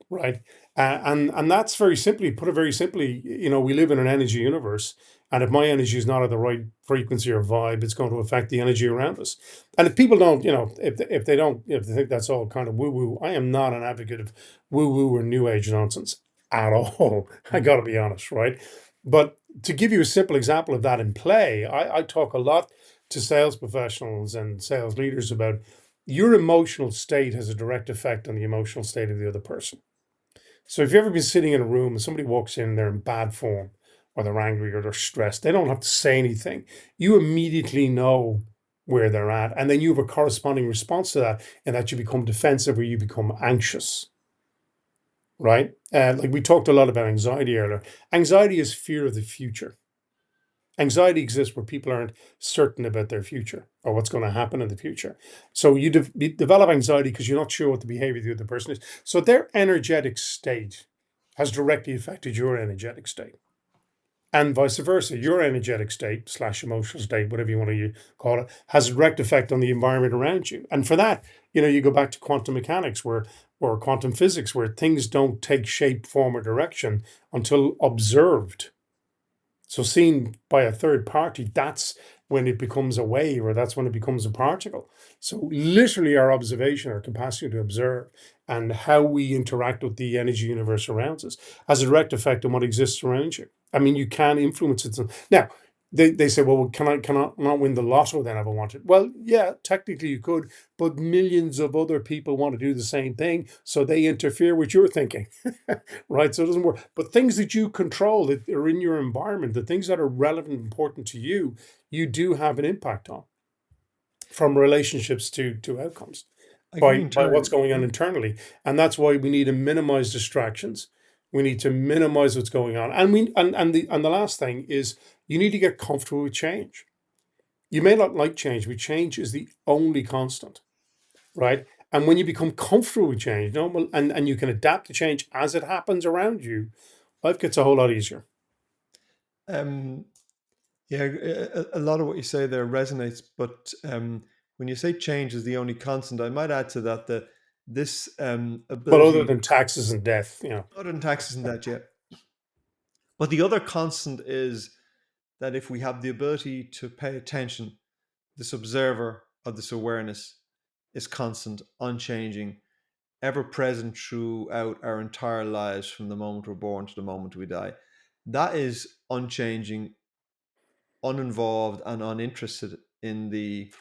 [SPEAKER 1] right? And that's very simply put it very simply. We live in an energy universe, and if my energy is not at the right frequency or vibe, it's going to affect the energy around us. And if people don't, if they don't, if they think that's all kind of woo woo, I am not an advocate of woo woo or new age nonsense at all. I got to be honest, right? But to give you a simple example of that in play, I talk a lot to sales professionals and sales leaders about your emotional state has a direct effect on the emotional state of the other person. So if you've ever been sitting in a room and somebody walks in, they're in bad form, or they're angry, or they're stressed, they don't have to say anything. You immediately know where they're at. And then you have a corresponding response to that, and that you become defensive or you become anxious, right? Like we talked a lot about anxiety earlier. Anxiety is fear of the future. Anxiety exists where people aren't certain about their future or what's going to happen in the future. So you develop anxiety because you're not sure what the behavior of the other person is. So their energetic state has directly affected your energetic state, and vice versa. Your energetic state slash emotional state, whatever you want to call it, has a direct effect on the environment around you. And for that, you go back to quantum mechanics, or quantum physics, where things don't take shape, form, or direction until observed. So seen by a third party, that's when it becomes a wave, or that's when it becomes a particle. So literally our observation, our capacity to observe, and how we interact with the energy universe around us has a direct effect on what exists around you. I mean, you can influence it. Now, they say, well, can I not win the lotto then if I wanted? Well, yeah, technically you could, but millions of other people want to do the same thing. So they interfere with your thinking. Right? So it doesn't work. But things that you control, that are in your environment, the things that are relevant and important to you, you do have an impact on, from relationships to outcomes,
[SPEAKER 2] I agree
[SPEAKER 1] by what's
[SPEAKER 2] entirely.
[SPEAKER 1] going on internally. And that's why we need to minimize distractions. We need to minimize what's going on. And the last thing is, you need to get comfortable with change. You may not like change, but change is the only constant, right? And when you become comfortable with change, and you can adapt to change as it happens around you, life gets a whole lot easier.
[SPEAKER 2] Um, yeah, a lot of what you say there resonates, but when you say change is the only constant, I might add to that this
[SPEAKER 1] But other
[SPEAKER 2] ability,
[SPEAKER 1] than taxes and death,
[SPEAKER 2] other than taxes and that yet, but the other constant is that if we have the ability to pay attention this observer of this awareness is constant, unchanging, ever present throughout our entire lives from the moment we're born to the moment we die. That is unchanging, uninvolved, and uninterested in the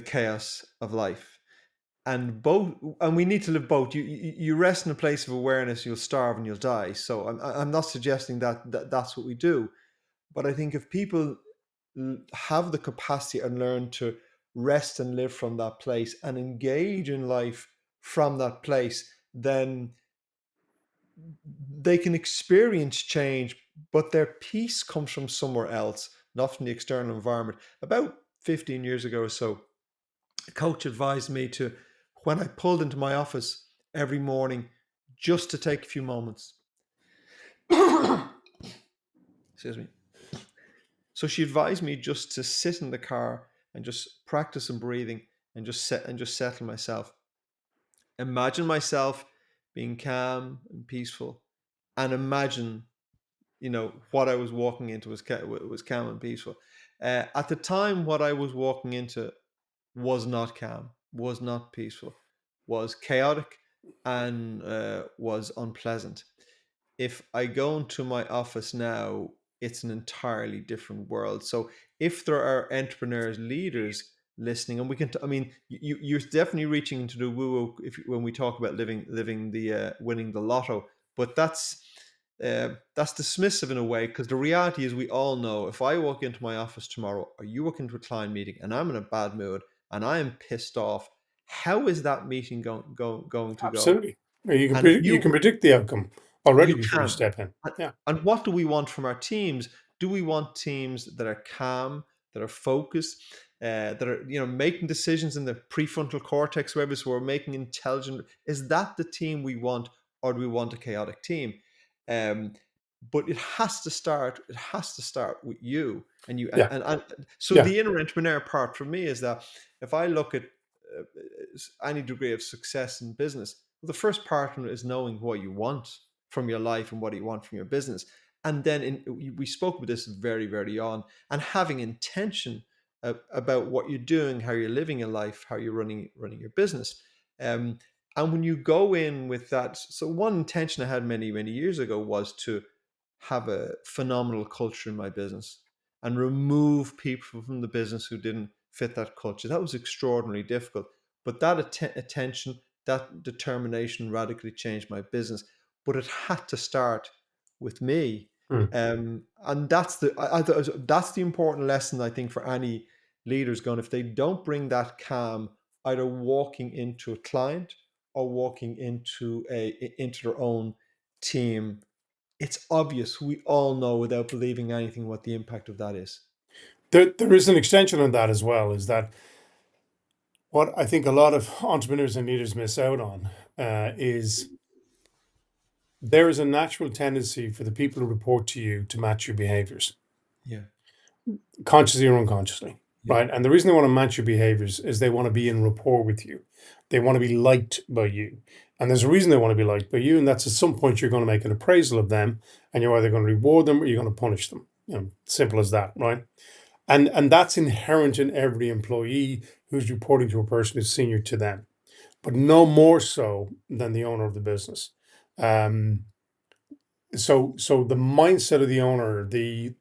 [SPEAKER 2] chaos of life. And both, and we need to live both. You rest in a place of awareness, you'll starve and you'll die. So I'm not suggesting that that's what we do, but I think if people have the capacity and learn to rest and live from that place and engage in life from that place, then they can experience change, but their peace comes from somewhere else, not from the external environment. About 15 years ago or so, a coach advised me to, when I pulled into my office every morning, just to take a few moments. Excuse me. So she advised me just to sit in the car and just practice some breathing and just settle myself. Imagine myself being calm and peaceful, and imagine, what I was walking into was calm and peaceful. At the time, what I was walking into was not calm, was not peaceful, was chaotic, and was unpleasant. If I go into my office now, it's an entirely different world. So if there are entrepreneurs, leaders listening, and we can, I mean, you're definitely reaching into the woo if when we talk about living the winning the lotto, but that's dismissive in a way, because the reality is we all know, if I walk into my office tomorrow or you walk into a client meeting and I'm in a bad mood and I am pissed off, how is that meeting going to go?
[SPEAKER 1] Absolutely. You can
[SPEAKER 2] And if
[SPEAKER 1] you
[SPEAKER 2] you
[SPEAKER 1] can predict the outcome already
[SPEAKER 2] you
[SPEAKER 1] before you
[SPEAKER 2] can.
[SPEAKER 1] step in.
[SPEAKER 2] And
[SPEAKER 1] Yeah.
[SPEAKER 2] and what do we want from our teams? Do we want teams that are calm, that are focused, that are making decisions in the prefrontal cortex, wherever, so we're making intelligent? Is that the team we want, or do we want a chaotic team? Um, but it has to start. It has to start with you and you.
[SPEAKER 1] Yeah.
[SPEAKER 2] And so
[SPEAKER 1] Yeah.
[SPEAKER 2] the inner entrepreneur part for me is that if I look at any degree of success in business, well, the first part of it is knowing what you want from your life and what you want from your business. And then we spoke about this very, very on, and having intention about what you're doing, how you're living your life, how you're running your business. Um, and when you go in with that, so one intention I had many, many years ago was to have a phenomenal culture in my business and remove people from the business who didn't fit that culture. That was extraordinarily difficult. But that attention, that determination radically changed my business. But it had to start with me.
[SPEAKER 1] Mm.
[SPEAKER 2] And that's that's the important lesson, I think, for any leaders going. If they don't bring that calm, either walking into a client or walking into their own team, it's obvious. We all know without believing anything what the impact of that is.
[SPEAKER 1] There is an extension on that as well, is that what I think a lot of entrepreneurs and leaders miss out on is there is a natural tendency for the people who report to you to match your behaviors,
[SPEAKER 2] Yeah,
[SPEAKER 1] consciously or unconsciously,
[SPEAKER 2] yeah,
[SPEAKER 1] right? And the reason they want to match your behaviors is they want to be in rapport with you. They want to be liked by you. And there's a reason they want to be liked by you, and that's at some point you're going to make an appraisal of them, and you're either going to reward them or you're going to punish them. Simple as that, right? And that's inherent in every employee who's reporting to a person who's senior to them, but no more so than the owner of the business. Um, so the mindset of the owner, the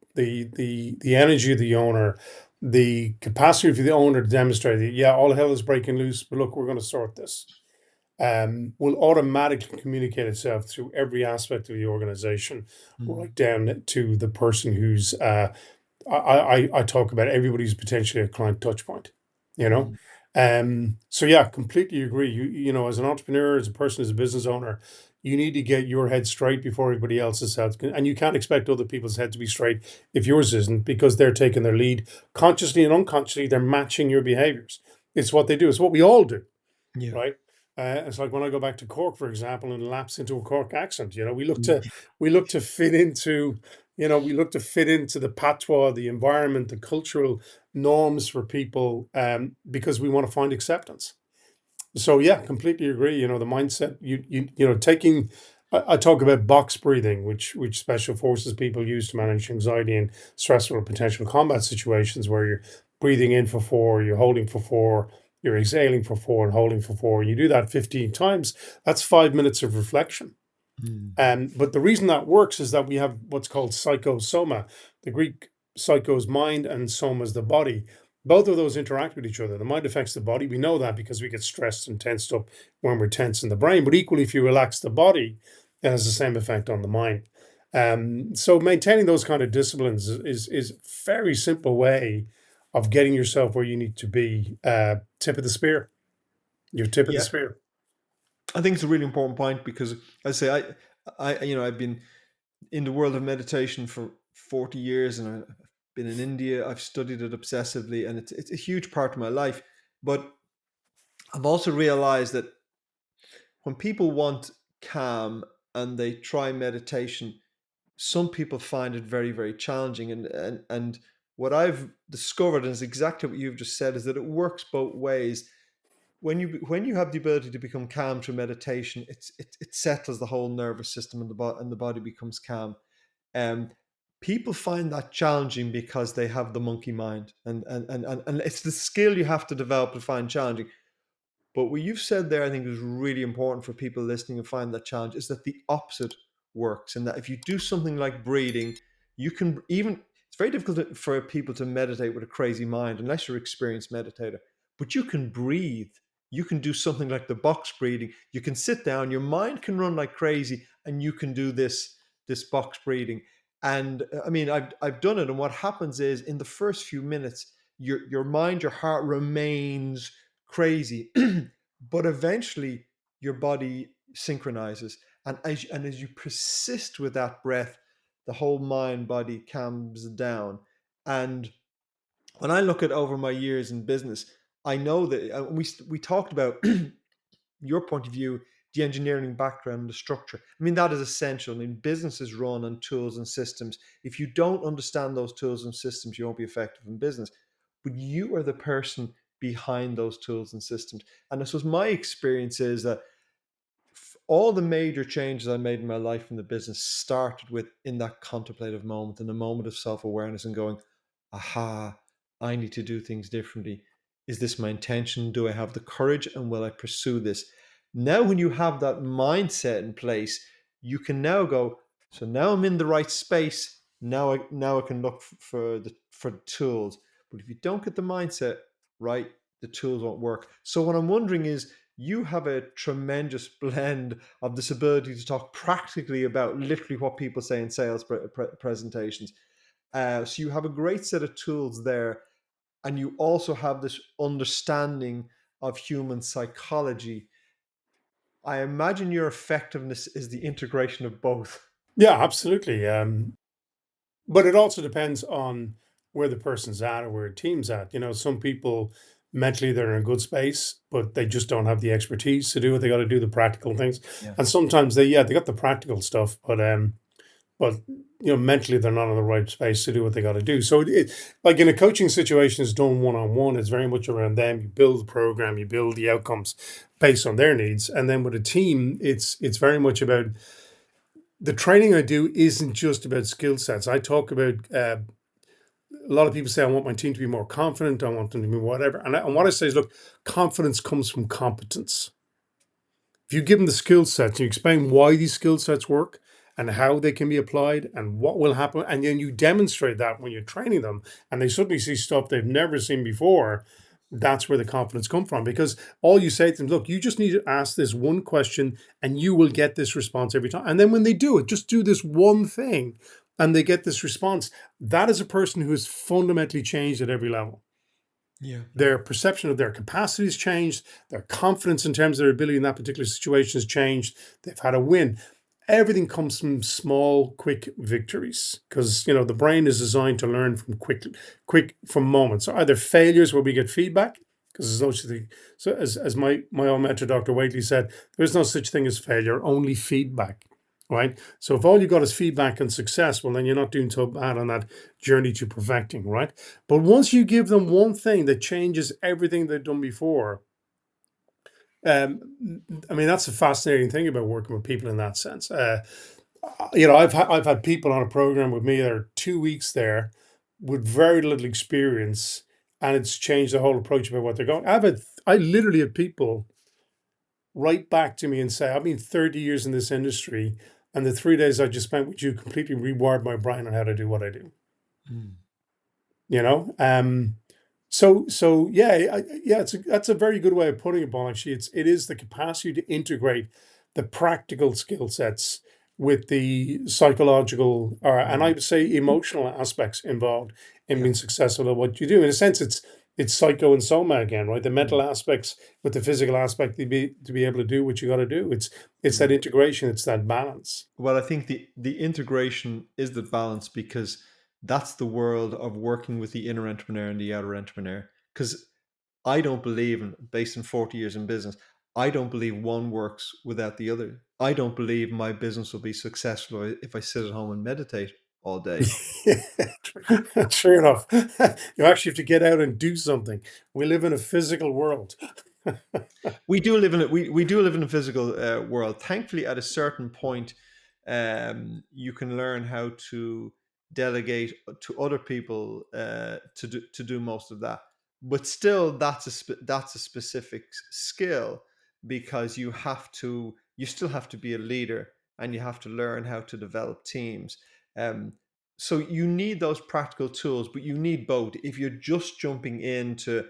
[SPEAKER 1] energy of the owner, the capacity for the owner to demonstrate that, yeah, all hell is breaking loose, but look, we're going to sort this, will automatically communicate itself through every aspect of the organization,
[SPEAKER 2] mm,
[SPEAKER 1] right down to the person who's I talk about everybody's potentially a client touch point, you know.
[SPEAKER 2] mm,
[SPEAKER 1] So yeah, completely agree. As an entrepreneur, as a person, as a business owner, you need to get your head straight before everybody else's head, and you can't expect other people's head to be straight if yours isn't, because they're taking their lead consciously and unconsciously. They're matching your behaviors. It's what they do. It's what we all do,
[SPEAKER 2] yeah,
[SPEAKER 1] right? It's like when I go back to Cork, for example, and lapse into a Cork accent. We look to
[SPEAKER 2] mm,
[SPEAKER 1] we look to fit into we look to fit into the patois, the environment, the cultural norms for people, because we want to find acceptance. So yeah, completely agree. The mindset taking. I talk about box breathing, which special forces people use to manage anxiety and stressful or potential combat situations, where breathing in for 4, you're holding for 4, you're exhaling for 4 and holding for 4. You do that 15 times, that's 5 minutes of reflection.
[SPEAKER 2] Mm.
[SPEAKER 1] But the reason that works is that we have what's called psychosoma. The Greek psycho is mind and soma is the body. Both of those interact with each other. The mind affects the body. We know that because we get stressed and tensed up when we're tense in the brain. But equally, if you relax the body, it has the same effect on the mind. So maintaining those kind of disciplines is a very simple way of getting yourself where you need to be. Tip of the spear. Your tip of the
[SPEAKER 2] Yeah,
[SPEAKER 1] spear.
[SPEAKER 2] I think it's a really important point because I say I've been in the world of meditation for 40 years, and I've been in India. I've studied it obsessively, and it's a huge part of my life. But I've also realized that when people want calm and they try meditation, some people find it very, very challenging. And what I've discovered, and is exactly what you've just said, is that it works both ways. When you have the ability to become calm through meditation, it settles the whole nervous system, and the body becomes calm. Um, People find that challenging because they have the monkey mind, and it's the skill you have to develop to find challenging. But what you've said there, I think, is really important for people listening and find that challenge, is that the opposite works. And that if you do something like breathing, you can even, it's very difficult for people to meditate with a crazy mind unless you're an experienced meditator. But you can breathe. You can do something like the box breathing. You can sit down, your mind can run like crazy, and you can do this box breathing. And I mean, I've done it. And what happens is in the first few minutes, your mind, your heart remains crazy. But eventually your body synchronizes, and as you persist with that breath, the whole mind body calms down. And when I look at over my years in business, I know that we talked about your point of view, the engineering background, the structure. I mean, that is essential. I mean, business is run on tools and systems. If you don't understand those tools and systems, you won't be effective in business. But you are the person behind those tools and systems. And this was my experience, is that all the major changes I made in my life in the business started with in that contemplative moment, in the moment of self-awareness, and going, aha, I need to do things differently. Is this my intention? Do I have the courage, and will I pursue this? Now, when you have that mindset in place, you can now go, so now I'm in the right space. Now I can look for the tools. But if you don't get the mindset right, the tools won't work. So what I'm wondering is, you have a tremendous blend of this ability to talk practically about literally what people say in sales presentations. So you have a great set of tools there, and you also have this understanding of human psychology. I imagine your effectiveness is the integration of both.
[SPEAKER 1] Yeah, absolutely. But it also depends on where the person's at or where a team's at. Some people mentally they're in a good space, but they just don't have the expertise to do what they got to do, the practical things.
[SPEAKER 2] Yeah.
[SPEAKER 1] And sometimes they got the practical stuff, but mentally they're not in the right space to do what they got to do. So like in a coaching situation, it's done one on one. It's very much around them. You build the program, you build the outcomes based on their needs, and then with a team, it's very much about the training I do isn't just about skill sets. I talk about a lot of people say I want my team to be more confident. I want them to be whatever. And what I say is, look, confidence comes from competence. If you give them the skill sets, you explain why these skill sets work and how they can be applied and what will happen, and then you demonstrate that when you're training them, and they suddenly see stuff they've never seen before. That's where the confidence comes from, because all you say to them, look, you just need to ask this one question and you will get this response every time. And then when they do it, just do this one thing and they get this response. That is a person who has fundamentally changed at every level.
[SPEAKER 2] Yeah.
[SPEAKER 1] Their perception of their capacity has changed. Their confidence in terms of their ability in that particular situation has changed. They've had a win. Everything comes from small, quick victories, because the brain is designed to learn from quick from moments. So either failures where we get feedback, because there's no such thing. So as my own mentor, Dr. Waitley, said, there's no such thing as failure, only feedback. Right. So if all you got is feedback and success, well, then you're not doing so bad on that journey to perfecting. Right. But once you give them one thing that changes everything they've done before, I mean, that's a fascinating thing about working with people in that sense. I've had people on a program with me that are 2 weeks there with very little experience, and it's changed the whole approach about what they're going. I literally have people write back to me and say, I've been 30 years in this industry, and the 3 days I just spent with you completely rewired my brain on how to do what I do.
[SPEAKER 2] Mm.
[SPEAKER 1] You know, so yeah, yeah, that's a very good way of putting it, Bon. Actually, it is the capacity to integrate the practical skill sets with the psychological, and I
[SPEAKER 2] Mm.
[SPEAKER 1] would say emotional aspects involved in
[SPEAKER 2] Yeah.
[SPEAKER 1] being successful at what you do. In a sense, it's psycho and soma again, right? The mental
[SPEAKER 2] Mm.
[SPEAKER 1] aspects with the physical aspect to be able to do what you got to do. It's that
[SPEAKER 2] Mm.
[SPEAKER 1] integration, it's that balance.
[SPEAKER 2] Well, I think the integration is the balance, because that's the world of working with the inner entrepreneur and the outer entrepreneur. Because I don't believe, in, based on 40 years in business, I don't believe one works without the other. I don't believe my business will be successful if I sit at home and meditate all day.
[SPEAKER 1] Sure enough, you actually have to get out and do something. We live in a physical world.
[SPEAKER 2] We do live in a physical world. Thankfully, at a certain point, you can learn how to delegate to other people to do most of that. But still, that's a specific skill, because you still have to be a leader, and you have to learn how to develop teams. Um, so you need those practical tools, but you need both. If you're just jumping into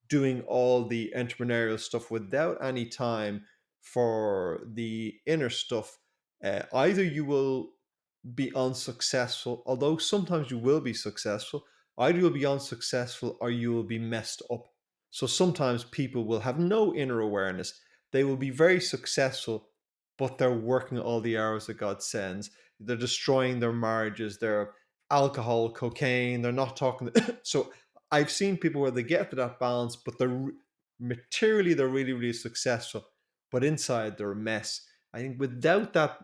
[SPEAKER 2] doing all the entrepreneurial stuff without any time for the inner stuff, either you will be unsuccessful, although sometimes you will be successful, either you'll be unsuccessful or you will be messed up. So sometimes people will have no inner awareness. They will be very successful, but they're working all the hours that God sends. They're destroying their marriages. They're alcohol, cocaine. They're not talking. So I've seen people where they get to that balance, but materially they're really, really successful, but inside they're a mess. I think without that,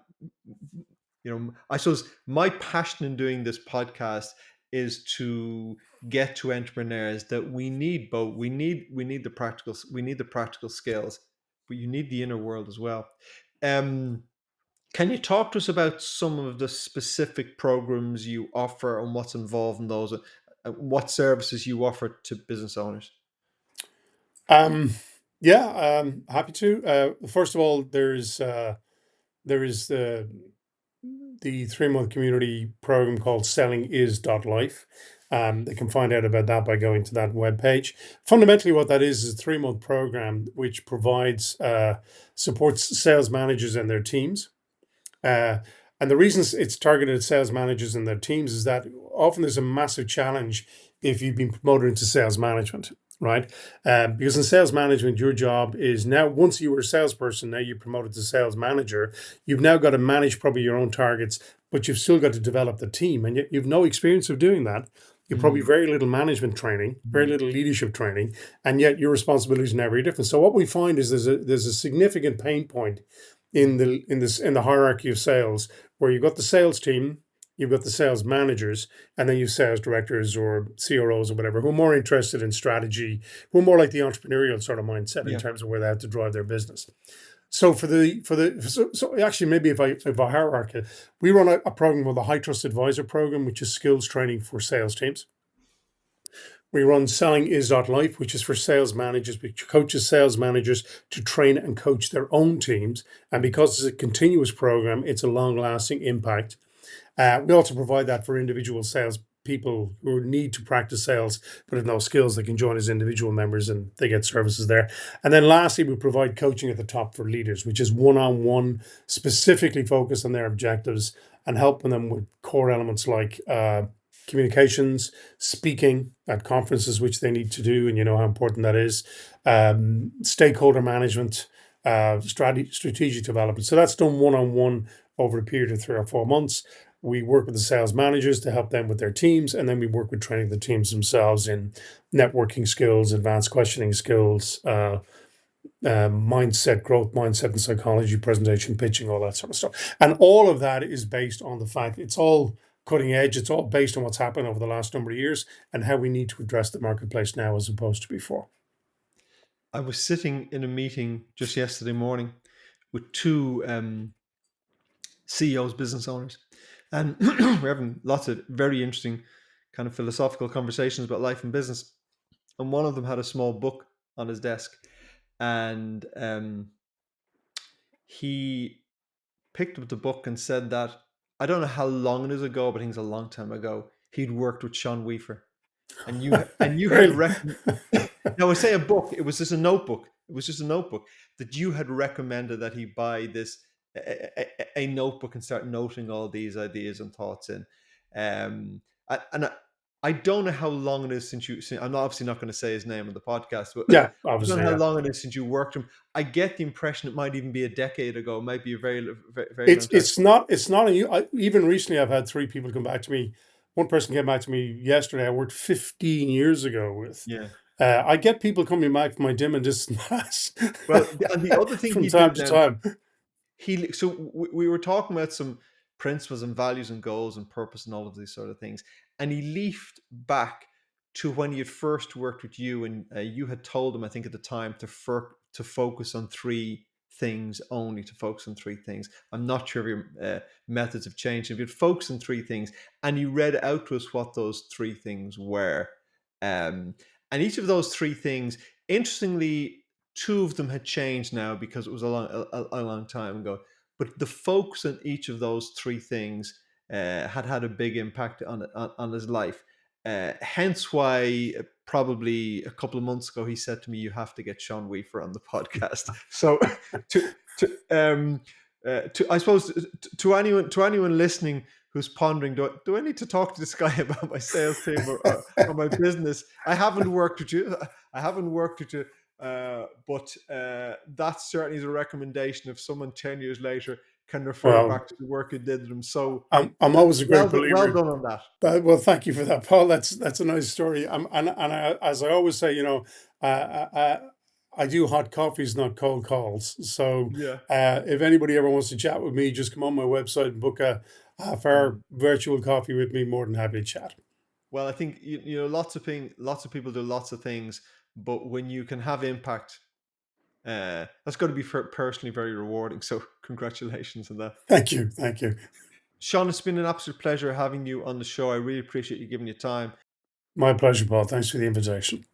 [SPEAKER 2] I suppose my passion in doing this podcast is to get to entrepreneurs that we need both. We need the practical skills, but you need the inner world as well. Um, can you talk to us about some of the specific programs you offer and what's involved in those? What services you offer to business owners?
[SPEAKER 1] Um, yeah, happy to. First of all, there is the 3 month community program called Selling Is Life. They can find out about that by going to that webpage. Fundamentally, what that is a 3 month program which provides supports sales managers and their teams. Uh, and the reasons it's targeted at sales managers and their teams is that often there's a massive challenge if you've been promoted into sales management, right? Because in sales management, your job is now, once you were a salesperson, now you're promoted to sales manager, you've now got to manage probably your own targets, but you've still got to develop the team. And yet you've no experience of doing that. You've probably
[SPEAKER 2] Mm.
[SPEAKER 1] very little management training, very little leadership training, and yet your responsibilities are never different. So what we find is there's a significant pain point in the hierarchy of sales, where you've got the sales team, you've got the sales managers, and then you've sales directors or CROs or whatever, who are more interested in strategy, who are more like the entrepreneurial sort of mindset in
[SPEAKER 2] Yeah.
[SPEAKER 1] terms of where they have to drive their business. So so actually, maybe if I hierarchy, we run a program called the High Trust Advisor program, which is skills training for sales teams. We run Selling Is Life, which is for sales managers, which coaches sales managers to train and coach their own teams. And because it's a continuous program, it's a long lasting impact. We also provide that for individual sales people who need to practice sales but have no skills. They can join as individual members and they get services there. And then lastly, we provide coaching at the top for leaders, which is one on one, specifically focused on their objectives and helping them with core elements like communications, speaking at conferences, which they need to do, and you know how important that is, stakeholder management, strategic development. So that's done one on one over a period of 3 or 4 months. We work with the sales managers to help them with their teams, and then we work with training the teams themselves in networking skills, advanced questioning skills, mindset, growth mindset and psychology, presentation, pitching, all that sort of stuff. And all of that is based on the fact it's all cutting edge. It's all based on what's happened over the last number of years and how we need to address the marketplace now as opposed to before.
[SPEAKER 2] I was sitting in a meeting just yesterday morning with two CEOs, business owners, and we're having lots of very interesting kind of philosophical conversations about life and business. and one of them had a small book on his desk, and he picked up the book and said that, I don't know how long it is ago, but I think it's a long time ago, he'd worked with Sean Weafer, and you had
[SPEAKER 1] Really?
[SPEAKER 2] recommended. Now, I say a book. It was just a notebook. It was just a notebook that you had recommended that he buy this a notebook and start noting all these ideas and thoughts in. And I don't know how long it is since you. I'm obviously not going to say his name on the podcast, but
[SPEAKER 1] Yeah,
[SPEAKER 2] I don't
[SPEAKER 1] obviously,
[SPEAKER 2] know how
[SPEAKER 1] yeah.
[SPEAKER 2] long it is since you worked with him. I get the impression it might even be a decade ago. It might be a very, very, very
[SPEAKER 1] It's
[SPEAKER 2] long time.
[SPEAKER 1] it's not it's not a even recently I've had three people come back to me. One person came back to me yesterday. I worked 15 years ago with.
[SPEAKER 2] Yeah.
[SPEAKER 1] I get people coming back from my dim and distant past
[SPEAKER 2] Well, and the other thing
[SPEAKER 1] from
[SPEAKER 2] he
[SPEAKER 1] time
[SPEAKER 2] did
[SPEAKER 1] to
[SPEAKER 2] then,
[SPEAKER 1] time.
[SPEAKER 2] we were talking about some principles and values and goals and purpose and all of these sort of things, and he leafed back to when he had first worked with you, and you had told him, I think at the time, to focus on three things only, to focus on three things. I'm not sure if your methods have changed. If you'd focus on three things, and you read out to us what those three things were, um, and each of those three things, interestingly, two of them had changed now because it was a long time ago. But the focus on each of those three things had a big impact on his life. Hence why probably a couple of months ago he said to me, "You have to get Sean Weafer on the podcast." So to I suppose to anyone listening who's pondering, do I need to talk to this guy about my sales team or my business? I haven't worked with you. I haven't worked with you. But that certainly is a recommendation if someone 10 years later can refer
[SPEAKER 1] Well,
[SPEAKER 2] back to the work you did with them. So
[SPEAKER 1] I'm always a great
[SPEAKER 2] well
[SPEAKER 1] believer.
[SPEAKER 2] done on that.
[SPEAKER 1] Well, thank you for that, Paul. That's a nice story. As I always say, I do hot coffees, not cold calls. So
[SPEAKER 2] Yeah.
[SPEAKER 1] if anybody ever wants to chat with me, just come on my website and book a half-hour
[SPEAKER 2] Mm.
[SPEAKER 1] virtual coffee with me. More than happy to chat.
[SPEAKER 2] Well, I think you know lots of people do lots of things, but when you can have impact, that's got to be personally very rewarding. So congratulations on that.
[SPEAKER 1] Thank you, thank you.
[SPEAKER 2] Sean, it's been an absolute pleasure having you on the show. I really appreciate you giving your time.
[SPEAKER 1] My pleasure, Paul. Thanks for the invitation.